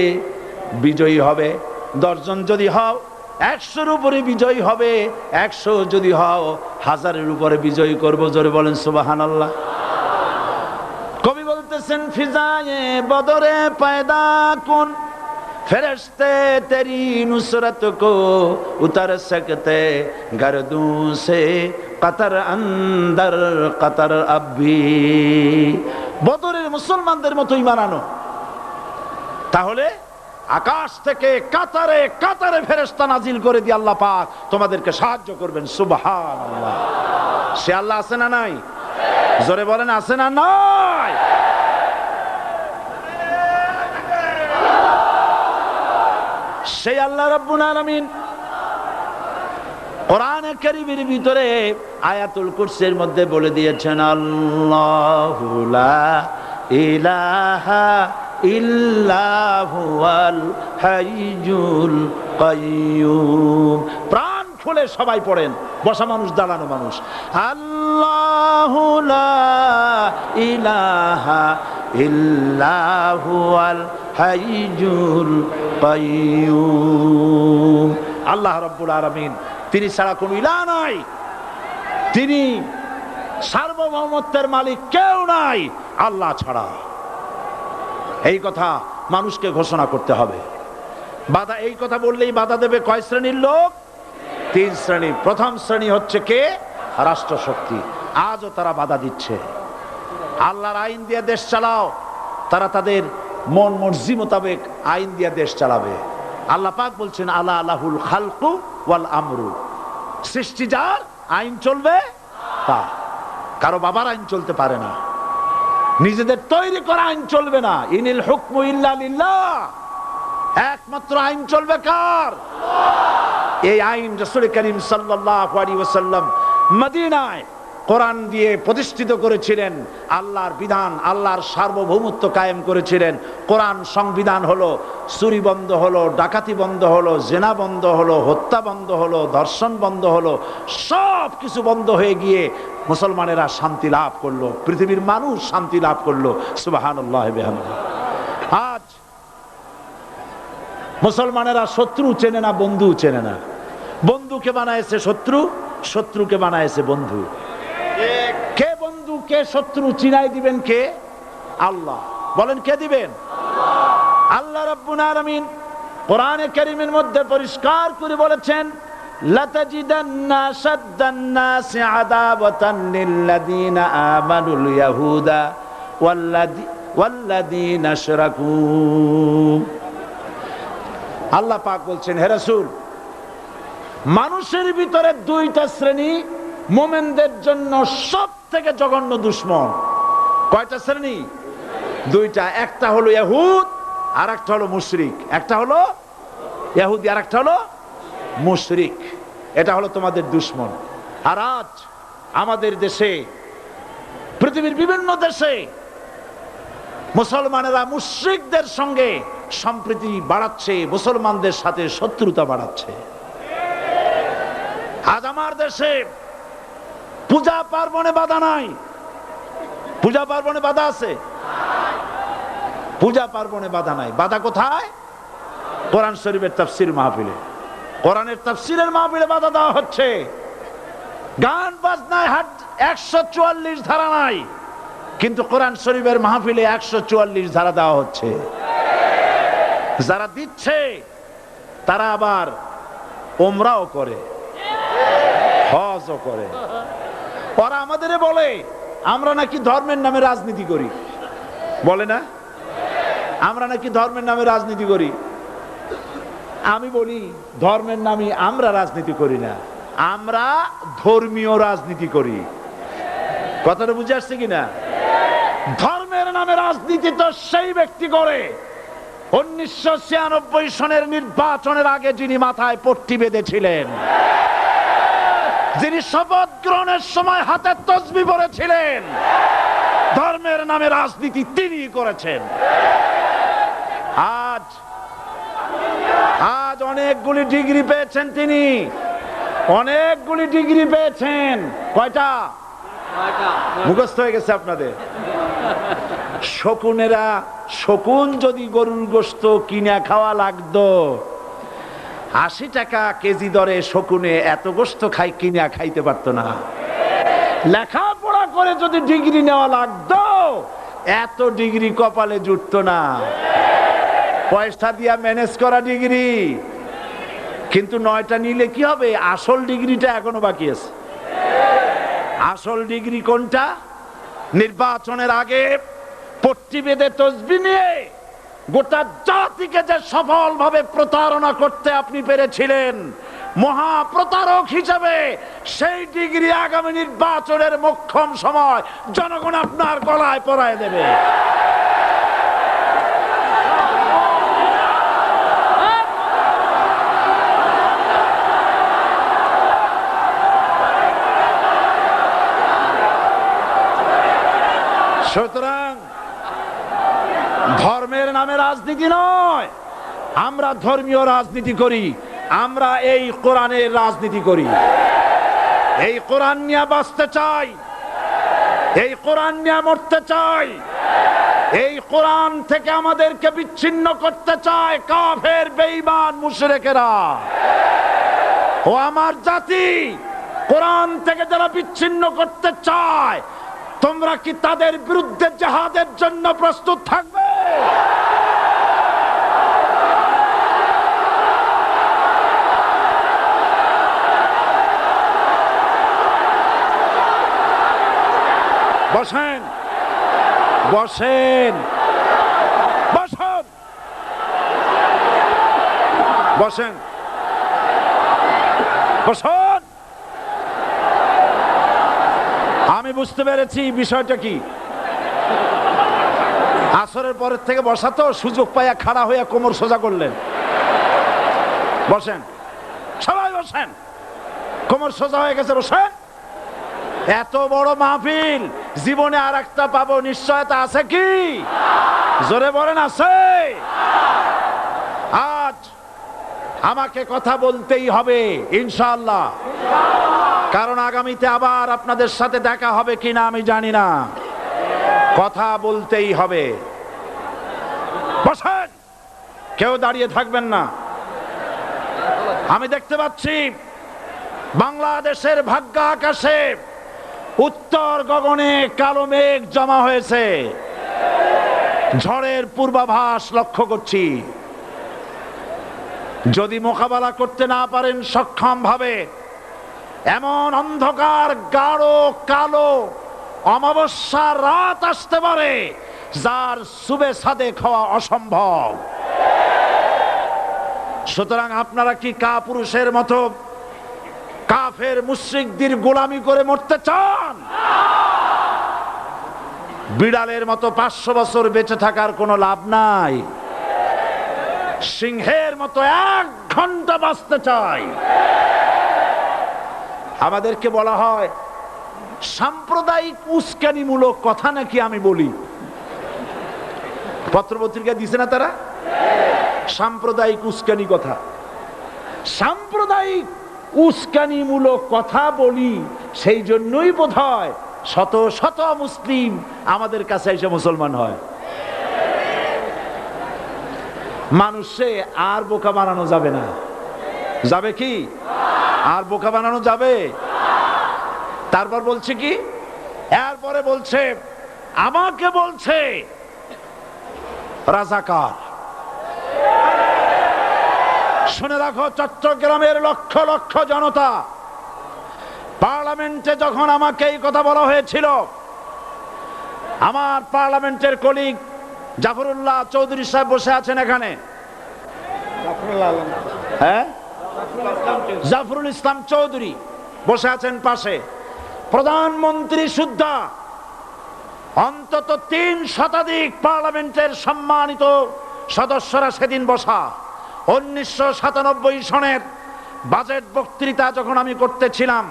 বিজয়ী হবে। 10 জন যদি হও 100-এর উপরে বিজয়ী হবে। 100 যদি হও 1000-এর উপরে বিজয়ী করব। জোরে বলেন সুবহানাল্লাহ। কবি বলতেছেন, ফিজায়ে বদরে পয়দা কুন ফেরেশতে তেরি নুসরত কো উতার সকতে গর্দু সে কতর অন্দর কতর আবি। বদরের মুসলমানদের মতো ঈমান আনো, তাহলে আকাশ থেকে কাতারে কাতারে ফেরেশতা নাজিল করে দিয়ে আল্লাহ পাক তোমাদেরকে সাহায্য করবেন। সুবহানাল্লাহ। সে আল্লাহ আছে না নাই? জোরে বলেন, আছে না নাই? সেই আল্লাহ রাব্বুল আলামিন কোরআনে কারীমের ভিতরে আয়াতুল কুরসির মধ্যে বলে দিয়েছেন, আল্লাহু লা ইলাহা ইল্লা হুয়াল হাইয়ুল কাইয়্যুম। প্রাণ খুলে সবাই পড়েন, বসা মানুষ, দাঁড়ানো মানুষ। আল্লাহু লা ইলাহা ইল্লা হুয়াল হাইয়ুল কাইয়্যুম। আল্লাহ রাব্বুল আলামিন, তিনি ছাড়া কোনো ইলাহ নাই, তিনি সার্বভৌমত্বের মালিক, কেউ নাই আল্লাহ ছাড়া। এই কথা মানুষকে ঘোষণা করতে হবে। বাধা, এই কথা বললেই বাধা দেবে কয় শ্রেণীর লোক? 3 শ্রেণী। প্রথম শ্রেণী হচ্ছে কে? রাষ্ট্রশক্তি। আজও তারা বাধা দিচ্ছে। আল্লাহর আইন দিয়ে দেশ চালাও, তারা তাদের মন মর্জি মোতাবেক আইন দিয়ে দেশ চালাবে। আল্লাহ পাক বলছেন, আলা আলাহুল খালকু ওয়াল আমরু। সৃষ্টি যার, আইন চলবে তা। কারো বাবার আইন চলতে পারে না, নিজেদের তৈরি করা আইন চলবে না। ইনিল হুকমু ইল্লা লিল্লাহ, একমাত্র আইন চলবে কার? এই আইন রাসূল করিম সাল্লাল্লাহু আলাইহি ওয়াসাল্লাম মদিনায় কোরআন দিয়ে প্রতিষ্ঠিত করেছিলেন। আল্লাহর বিধান, আল্লাহর সার্বভৌমত্ব কায়েম করেছিলেন। কোরআন সংবিধান হলো, চুরি বন্ধ হলো, ডাকাতি বন্ধ হলো, জেনা বন্ধ হলো, হত্যা বন্ধ হলো, ধর্ষণ বন্ধ হলো, সব কিছু বন্ধ হয়ে গিয়ে মুসলমানেরা শান্তি লাভ করলো, পৃথিবীর মানুষ শান্তি লাভ করলো। সুবহানাল্লাহ বিহামদিহি। আজ মুসলমানেরা শত্রু চেনে না, বন্ধু চেনে না। বন্ধুকে বানায়েছে শত্রু, শত্রুকে বানায়েছে বন্ধু। কে বন্ধু কে শত্রু চিনাই দিবেন কে? আল্লাহ। বলেন কে দিবেন? আল্লাহ রাব্বুল আলামিন কোরআনে কারীমের মধ্যে পরিষ্কার করে বলেছেন, লাতাজিদান্না আশাদ্দান নাসি আদাওয়াতান লিল্লাযীনা আমানুল ইয়াহুদা ওয়াল্লাযীনা আশরাকু। আল্লাহ পাক বলছেন, হে রাসূল, মানুষের ভিতরে দুইটা শ্রেণী মুমিনদের জন্য সব থেকে জঘন্য দুশমন। কয়টা শ্রেণী? দুইটা। একটা হলো ইহুদ আর একটা হলো মুশরিক। একটা হলো ইহুদি আর একটা হলো মুশরিক। এটা হলো তোমাদের দুশমন। আর আজ আমাদের দেশে, পৃথিবীর বিভিন্ন দেশে মুসলমানেরা মুশরিকদের সঙ্গে সম্প্রীতি বাড়াচ্ছে, মুসলমানদের সাথে শত্রুতা বাড়াচ্ছে। আজ আমার দেশে পূজা পার্বণে বাধা নাই। পূজা পার্বণে বাধা আছে? পূজা পার্বণে বাধা নাই। বাধা কোথায়? কোরআন শরীফের তাফসীর মাহফিলে। কোরআনের তাফসীরের মাহফিলে বাধা দেওয়া হচ্ছে। গান বাজনায় 144 ধারা নাই, কিন্তু কোরআন শরীফের মাহফিলে 144 ধারা দেওয়া হচ্ছে। যারা দিচ্ছে তারা আবার ওমরাও করে, হজও করে। ওরা আমাদের বলে আমরা নাকি ধর্মের নামে রাজনীতি করি। বলে না? আমরা নাকি ধর্মের নামে রাজনীতি করি। আমি বলি, ধর্মের নামে আমরা রাজনীতি করি না, আমরা ধর্মীয় রাজনীতি করি। কথাটা বুঝে আসছে কিনা? ধর্মের নামে রাজনীতি তো সেই ব্যক্তি করে 1996 সনের নির্বাচনের আগে যিনি মাথায় পট্টি বেঁধেছিলেন, যিনি শপথ গ্রহণের সময় হাতে তসবিহ পড়েছিলেন। ধর্মের নামে রাজনীতি তিনি করেছেন। আজ অনেকগুলি ডিগ্রি পেয়েছেন তিনি, অনেকগুলি ডিগ্রি পেয়েছেন। কয়টা? মুখস্থ হয়ে গেছে আপনাদের। শকুনেরা, শকুন যদি গরুর গোশত কিনে খাওয়া লাগতো, 80 টাকা কেজি দরে শকুনে এত গোশত কিনা খাইতে পারতো না। লেখাপড়া করে যদি ডিগ্রি নেওয়া লাগতো, এত ডিগ্রি কপালে জুটতো না। পয়সা দিয়া ম্যানেজ করা ডিগ্রি। কিন্তু 9টা নিলে কি হবে? আসল ডিগ্রিটা এখনো বাকি আছে। আসল ডিগ্রি কোনটা? নির্বাচনের আগে পট্টি বেঁধে তসবিহ নিয়ে গোটা জাতিকে যে সফলভাবে প্রতারণা করতে আপনি পেরেছিলেন, মহা প্রতারক হিসেবে সেই ডিগ্রি আগামী নির্বাচনের মোক্ষম সময় জনগণ আপনার গলায় পরায় দেবে। সুতরাং ধর্মের নামে রাজনীতি নয়, আমরা ধর্মীয় রাজনীতি করি। আমরা এই কোরআনের রাজনীতি করি। এই কোরআন নিয়ে বাঁচতে চাই, এই কোরআন নিয়ে মরতে চাই। এই কোরআন থেকে আমাদেরকে বিচ্ছিন্ন করতে চায় কাফের, বেঈমান, মুশরিকেরা। ও আমার জাতি, কোরআন থেকে যারা বিচ্ছিন্ন করতে চায়, তোমরা কি তাদের বিরুদ্ধে জিহাদের জন্য প্রস্তুত থাকবে? বসেন, বসেন, বসেন, বসেন, বসেন। আমি আমি বুঝতে পেরেছি বিষয়টা কি। আসরের পরের থেকে বসা তো, সুযোগ পাইয়া খাড়া হইয়া কোমর সোজা করলেন। বসেন সবাই, বসেন। কোমর সোজা হয়ে গেছে, বসেন। এত বড় মাহফিল, জীবনে আর একটা পাবো নিশ্চয়তা আছে কি? জোরে বলেন আছে? আজ আমাকে কথা বলতেই হবে ইনশাআল্লাহ, কারণ আগামীতে আবার আপনাদের সাথে দেখা হবে কিনা আমি জানি না। কথা বলতেই হবে। বসেন, কেউ দাঁড়িয়ে থাকবেন না। আমি দেখতে পাচ্ছি বাংলাদেশের ভাগ্য আকাশে উত্তর গগনে কালো মেঘ জমা হয়েছে, ঝড়ের পূর্বাভাস লক্ষ্য করছি। যদি মোকাবেলা করতে না পারেন সক্ষম ভাবে, এমন অন্ধকার গাঢ় কালো অমাবস্যার রাত আসতে পারে যার সুবে সাদেক হওয়া অসম্ভব। সুতরাং আপনারা কি কাপুরুষের মতো কাফের মুশরিকদের গোলামি করে মরতে চান? বিড়ালের মতো 500 বছর বেঁচে থাকার কোনো লাভ নাই। সিংহের মতো 1 ঘন্টা বাঁচতে চাই। আমাদেরকে বলা হয় সাম্প্রদায়িক উস্কানিমূলক কথা নাকি আমি বলি। পত্রপত্রিকা দিছে না তারা? সাম্প্রদায়িক উস্কানি কথা, সাম্প্রদায়িক উস্কানিমূলক কথা বলি। সেই জন্যই বোধহয় শত শত মুসলিম আমাদের কাছে এসে মুসলমান হয়। মানুষে আর বোকা বানানো যাবে না। যাবে কি? আর বোকা বানানো যাবে? তারপর বলছে কি? এরপরে বলছে, আমাকে বলছে রাজাকার। শুনে রাখো চট্টগ্রামের লক্ষ লক্ষ জনতা, পার্লামেন্টে যখন আমাকে এই কথা বলা হয়েছিল, আমার পার্লামেন্টের কলিগ জাফরুল্লাহ চৌধুরী সাহেব বসে আছেন এখানে। হ্যাঁ, জাফরুল ইসলাম চৌধুরী বসে আছেন পাশে। প্রধানমন্ত্রী সুদ্ধা, অন্তত 3 শতাধিক পার্লামেন্টের সম্মানিত সদস্যরা সেদিন বসা। 1997 সনের বাজেট বক্তৃতা যখন আমি করতেছিলাম,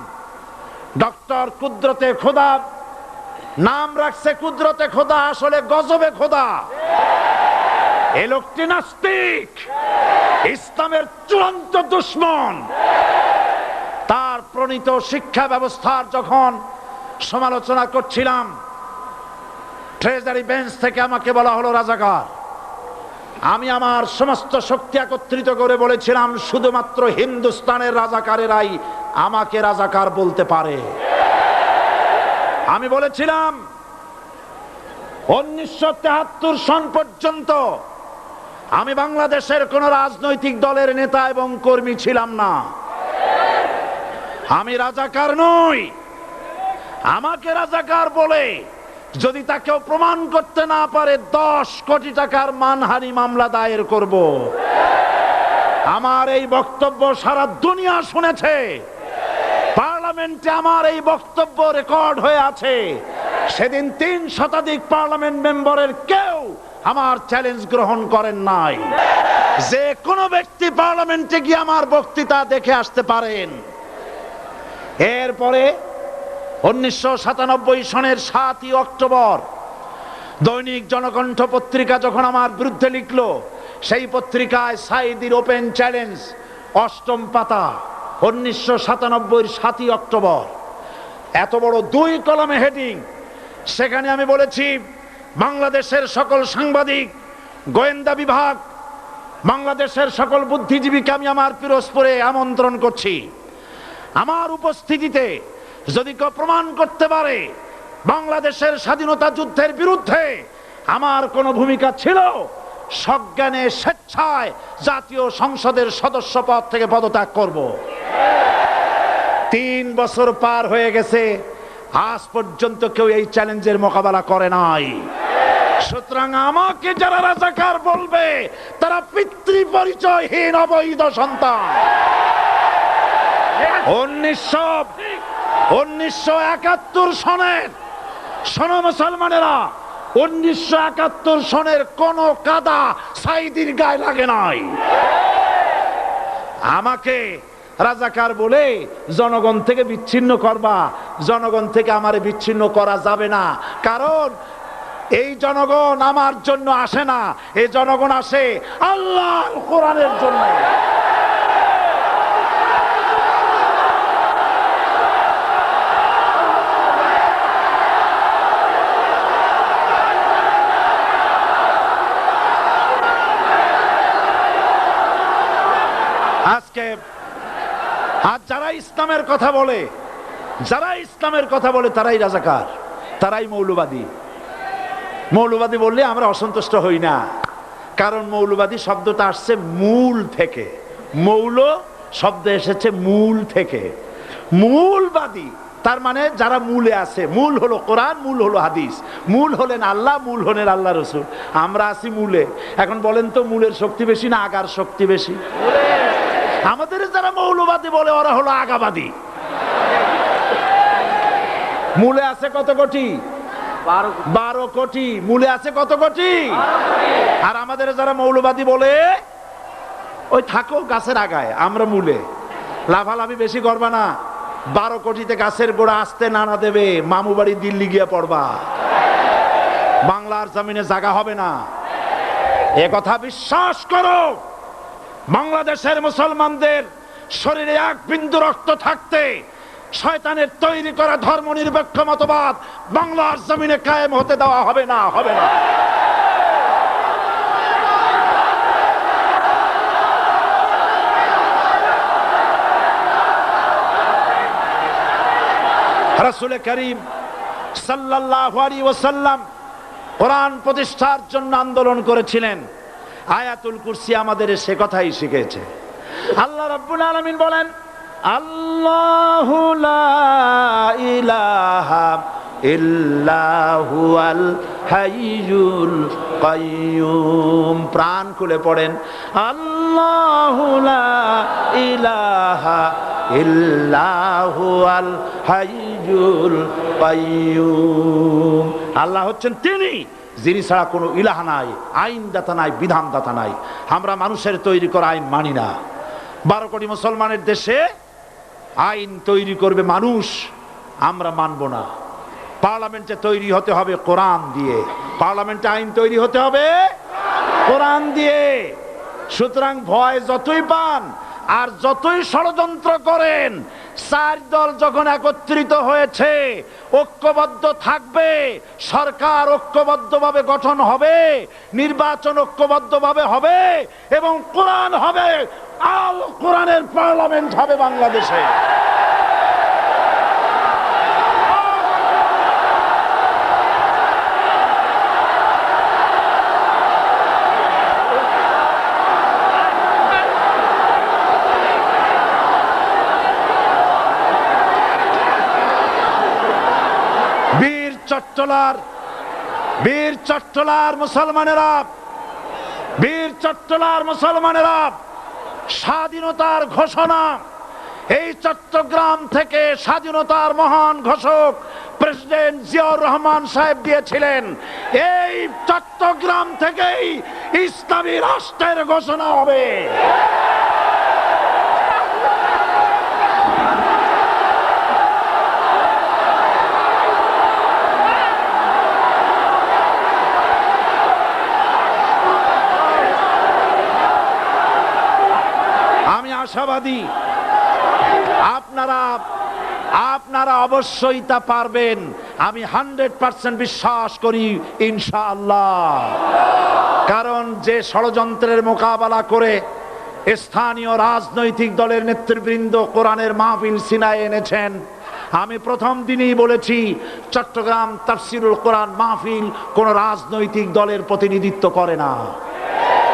ডক্টর কুদরতে খোদা, নাম রাখছে কুদরতে খোদা, আসলে গজবে খোদা। এই লোকটি নাস্তিক, ইসলামের চূড়ান্ত দুশমন। তার প্রণীত শিক্ষা ব্যবস্থার যখন সমালোচনা করছিলাম, ট্রেজারি বেঞ্চ থেকে আমাকে বলা হলো রাজাকার। আমি আমার সমস্ত শক্তি একত্রিত করে বলেছিলাম, শুধুমাত্র হিন্দুস্তানের রাজাকারেরাই আমাকে রাজাকার বলতে পারে। আমি বলেছিলাম 1973 সন পর্যন্ত আমি বাংলাদেশের কোন রাজনৈতিক দলের নেতা এবং কর্মী ছিলাম না। আমি রাজাকার নই। আমাকে রাজাকার বলে যদি তাকেও প্রমাণ করতে না পারে, 10 কোটি টাকার মানহানি মামলা দায়ের করব। আমার এই বক্তব্য সারা দুনিয়া শুনেছে। পার্লামেন্টে আমার এই বক্তব্য রেকর্ড হয়ে আছে। সেদিন 3 শতাধিক পার্লামেন্ট মেম্বারের কেউ আমার চ্যালেঞ্জ গ্রহণ করেন নাই। যে কোনো ব্যক্তি পার্লামেন্টে গিয়ে আমার বক্তৃতা দেখে আসতে পারেন। এরপরে 1997 সনের 7 অক্টোবর দৈনিক জনকণ্ঠ পত্রিকা যখন আমার বিরুদ্ধে লিখলো, সেই পত্রিকায় সাইদির ওপেন চ্যালেঞ্জ 8ম পাতা, 1997 7 অক্টোবর, এত বড় 2 কলামে হেডিং। সেখানে আমি বলেছি, বাংলাদেশের সকল সাংবাদিক, গোয়েন্দা বিভাগ, বাংলাদেশের সকল বুদ্ধিজীবীকে আমি আমার পিরোজপুরে আমন্ত্রণ করছি। আমার উপস্থিতিতে যদি কেউ প্রমাণ করতে পারে বাংলাদেশের স্বাধীনতা যুদ্ধের বিরুদ্ধে আমার কোনো ভূমিকা ছিল, সজ্ঞানে স্বেচ্ছায় জাতীয় সংসদের সদস্য পদ থেকে পদত্যাগ করব। 3 বছর পার হয়ে গেছে, আজ পর্যন্ত কেউ এই চ্যালেঞ্জের মোকাবেলা করে নাই। সুতরাং আমাকে যারা রাজাকার বলবে, তারা পিতৃ পরিচয়হীন অবৈধ সন্তান। 1971 সনের, শোনো মুসলমানেরা, 1971 সনের কোন কাদা সাইদির গায়ে লাগে নাই। আমাকে রাজাকার বলে জনগণ থেকে বিচ্ছিন্ন করবা, জনগণ থেকে আমারে বিচ্ছিন্ন করা যাবে না। কারণ এই জনগণ আমার জন্য আসে না, এই জনগণ আসে আল্লাহর কোরআনের জন্য। আজকে আর যারা ইসলামের কথা বলে, যারা ইসলামের কথা বলে তারাই রাজাকার, তারাই মৌলবাদী। মৌলবাদী বললে আমরা অসন্তুষ্ট হই না, কারণ মৌলবাদী শব্দটা আসছে মূল থেকে। মৌল শব্দ এসেছে মূল থেকে। মূলবাদী তার মানে যারা মূলে আছে। মূল হলো কোরআন, মূল হলো হাদিস, মূল হলেন আল্লাহ, মূল হলেন আল্লাহ রসুল। আমরা আছি মূলে। এখন বলেন তো মূলের শক্তি বেশি না আগার শক্তি বেশি? আমাদের যারা মৌলবাদী বলে ওরা হলো আগাবাদী। মূলে আছে কত কোটি? 12 কোটি। মূলে আছে কত কোটি? আর আমাদের যারা মৌলবাদী বলে ওই থাকো গাছের আগায়, আমরা মূলে। লাভালাভি বেশি করবা না, 12 কোটিতে গাছের গোড়া আসতে নানা দেবে, মামু বাড়ি দিল্লি গিয়ে পড়বা, বাংলার জমিনে জায়গা হবে না। এ কথা বিশ্বাস করো। বাংলাদেশের মুসলমানদের শরীরে এক বিন্দু রক্ত থাকতে শয়তানের তৈরি করা ধর্ম নিরপেক্ষ মতবাদ বাংলার জমিনে কায়েম হতে দেওয়া হবে না, হবে না। রাসূল করিম সাল্লাল্লাহু আলাইহি ওয়াসাল্লাম কোরআন প্রতিষ্ঠার জন্য আন্দোলন করেছিলেন। আয়াতুল কুরসি আমাদের সে কথাই শিখেছে। আল্লাহ রাব্বুল আলামিন বলেন, আল্লাহু লা ইলাহা ইল্লা হুয়াল হাইয়ুল কাইয়্যুম। প্রাণ খুলে পড়েন, আল্লাহু লা ইলাহা ইল্লা হুয়াল হাইয়ুল কাইয়্যুম। আল্লাহ হচ্ছেন তিনি যিনি ছাড়া কোনো ইলাহা নাই, আইনদাতা নাই, বিধানদাতা নাই। আমরা মানুষের তৈরি করা আইন মানি না। 12 কোটি মুসলমানের দেশে আইন তৈরি করবে মানুষ, আমরা মানব না। পার্লামেন্টে তৈরি হতে হবে কোরআন দিয়ে, পার্লামেন্টে আইন তৈরি হতে হবে কোরআন দিয়ে। সুতরাং ভয় যতই পান আর যতই ষড়যন্ত্র করেন, 4 দল যখন একত্রিত হয়েছে, ঐক্যবদ্ধ থাকবে, সরকার ঐক্যবদ্ধভাবে গঠন হবে, নির্বাচন ঐক্যবদ্ধভাবে হবে এবং কোরআন হবে, আল কোরআনের পার্লামেন্ট হবে বাংলাদেশে। বীর চট্টলার মুসলমানেরা, বীর চট্টলার মুসলমানেরা স্বাধীনতার ঘোষণা এই চট্টগ্রাম থেকে স্বাধীনতার মহান ঘোষক প্রেসিডেন্ট জিয়াউর রহমান সাহেব দিয়েছিলেন। এই চট্টগ্রাম থেকেই ইসলামী রাষ্ট্রের ঘোষণা হবে। আশাবাদী আপনারা অবশ্যই তা পারবেন। আমি 100% বিশ্বাস করি ইনশাআল্লাহ। কারণ যে ষড়যন্ত্রের মোকাবেলা করে স্থানীয় রাজনৈতিক দলের নেতৃবৃন্দ কোরআনের মাহফিল সিনায় এনেছেন, আমি প্রথম দিনই বলেছি চট্টগ্রাম তাফসিরুল কোরআন মাহফিল কোন রাজনৈতিক দলের প্রতিনিধিত্ব করে না।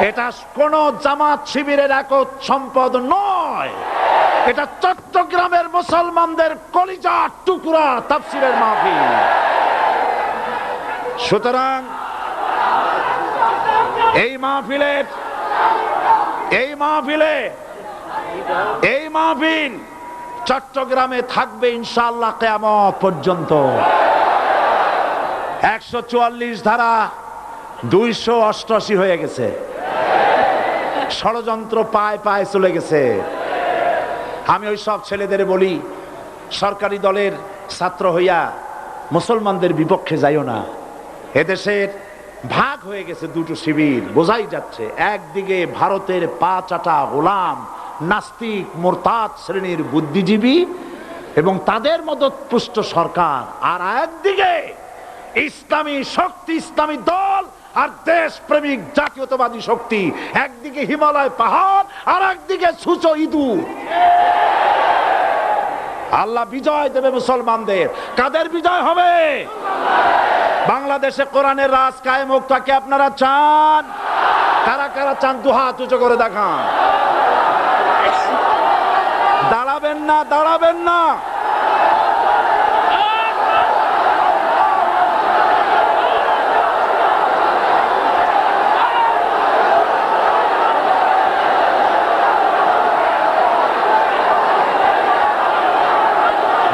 এটা কোন জামাত শিবিরের একক সম্পদ নয়, এটা চট্টগ্রামের মুসলমানদের কলিজার টুকরা তাফসিরের মাহফিল। সুতরাং এই মাহফিল চট্টগ্রামে থাকবে ইনশাআল্লাহ কিয়ামত পর্যন্ত। 144 ধারা 288 হয়ে গেছে, ষড়যন্ত্র পায় পায় চলে গেছে। আমি ওই সব ছেলেদের বলি, সরকারি দলের ছাত্র হইয়া মুসলমানদের বিপক্ষে যাইও না। এদেশের ভাগ হয়ে গেছে দুটো শিবির, বোঝাই যাচ্ছে। একদিকে ভারতের পা চাটা গোলাম নাস্তিক মোরতাদ শ্রেণীর বুদ্ধিজীবী এবং তাদের মদতপুষ্ট সরকার, আর একদিকে ইসলামী শক্তি, ইসলামী দল আর দেশপ্রেমিক জাতীয়তাবাদী শক্তি। একদিকে হিমালয় পাহাড় আর একদিকে সূচো ইঁদুর। আল্লাহ বিজয় দেবে মুসলমানদের। কাদের বিজয় হবে? বাংলাদেশে কোরআনের রাজ কায়েম হোক, তাকে আপনারা চান? কারা কারা চান দুহাত উঁচু করে দেখান। দাঁড়াবেন না, দাঁড়াবেন না।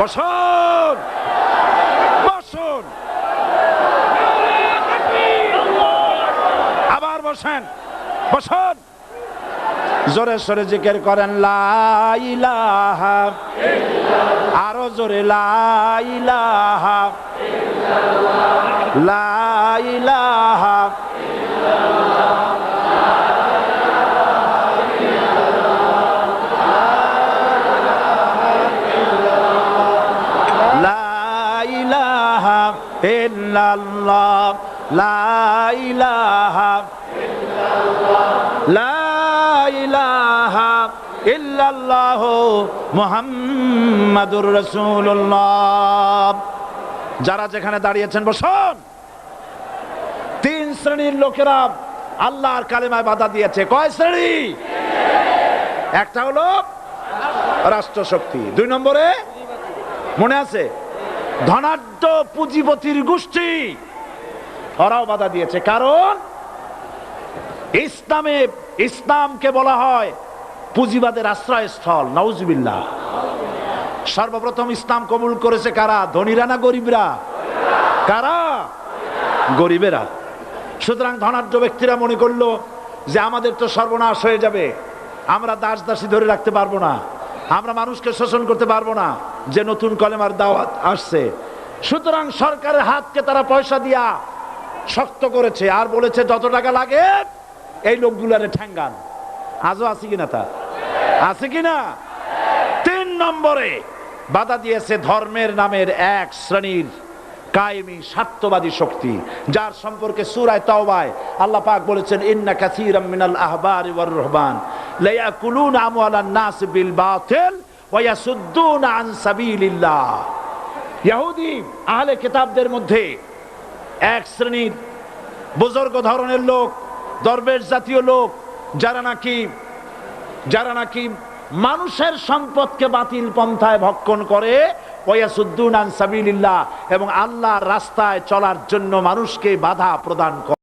বসুন, বসুন, আবার বসেন, বসুন। জোরে সোরে জিকির করেন লা ইলাহা ইল্লাল্লাহ, আরো জোরে লা ইলাহা ইল্লাল্লাহ, লা ইলাহা ইল্লাল্লাহ, ইল্লাল্লাহ, লা ইলাহা ইল্লাল্লাহ, লা ইলাহা ইল্লাল্লাহ মুহাম্মাদুর রাসূলুল্লাহ। যারা যেখানে দাঁড়িয়েছেন বসুন। তিন শ্রেণীর লোকেরা আল্লাহর কালেমায় বাধা দিয়েছে। কয় শ্রেণী? একটা হলো রাষ্ট্রশক্তি, 2 নম্বরে মনে আছে ধনাঢ্য পুঁজিপতির গোষ্ঠী, ওরাও বাধা দিয়েছে। কারণ ইসলামকে বলা হয় পুঁজিবাদের আশ্রয়স্থল। নাউজুবিল্লাহ। সর্বপ্রথম ইসলাম কবুল করেছে কারা? ধনীরা না গরিবরা? কারা? গরিবেরা। সুতরাং ধনাঢ্য ব্যক্তিরা মনে করলো যে আমাদের তো সর্বনাশ হয়ে যাবে, আমরা দাস দাসী ধরে রাখতে পারবো না, আমরা মানুষকে শোষণ করতে পারবো না, যে নতুন কলেমার দাওয়াত আসছে। সুতরাং সরকারের হাতকে তারা পয়সা দিয়া শক্ত করেছে আর বলেছে যত টাকা লাগে এই লোকগুলারে ঠ্যাঙ্গান। আজও আছে কিনা? তা আছে কিনা? 3 নম্বরে বাধা দিয়েছে ধর্মের নামের এক শ্রেণীর কায়েমি স্বার্থবাদী শক্তি, যার সম্পর্কে সূরা তাওবায় আল্লাহ পাক বলেছেন ইন্না কাসীরাম মিনাল আহবারি ওয়ার রুহবান লা ইয়াকুলুনা আমওয়ালান নাস বিল বাতিল ওয়া ইয়াসুদ্দুনা আন সাবিলিল্লাহ। ইহুদি আহলে কিতাবদের মধ্যে এক শ্রেণীর বুজুর্গ ধরনের লোক, দরবেশ জাতীয় লোক, যারা নাকি মানুষের সম্পদকে বাতিল পন্থায় ভক্ষণ করে, ওয়ায়াসুদ্দুনা আন সাবিলিল্লাহ, এবং আল্লাহর রাস্তায় চলার জন্য মানুষকে বাধা প্রদান করে।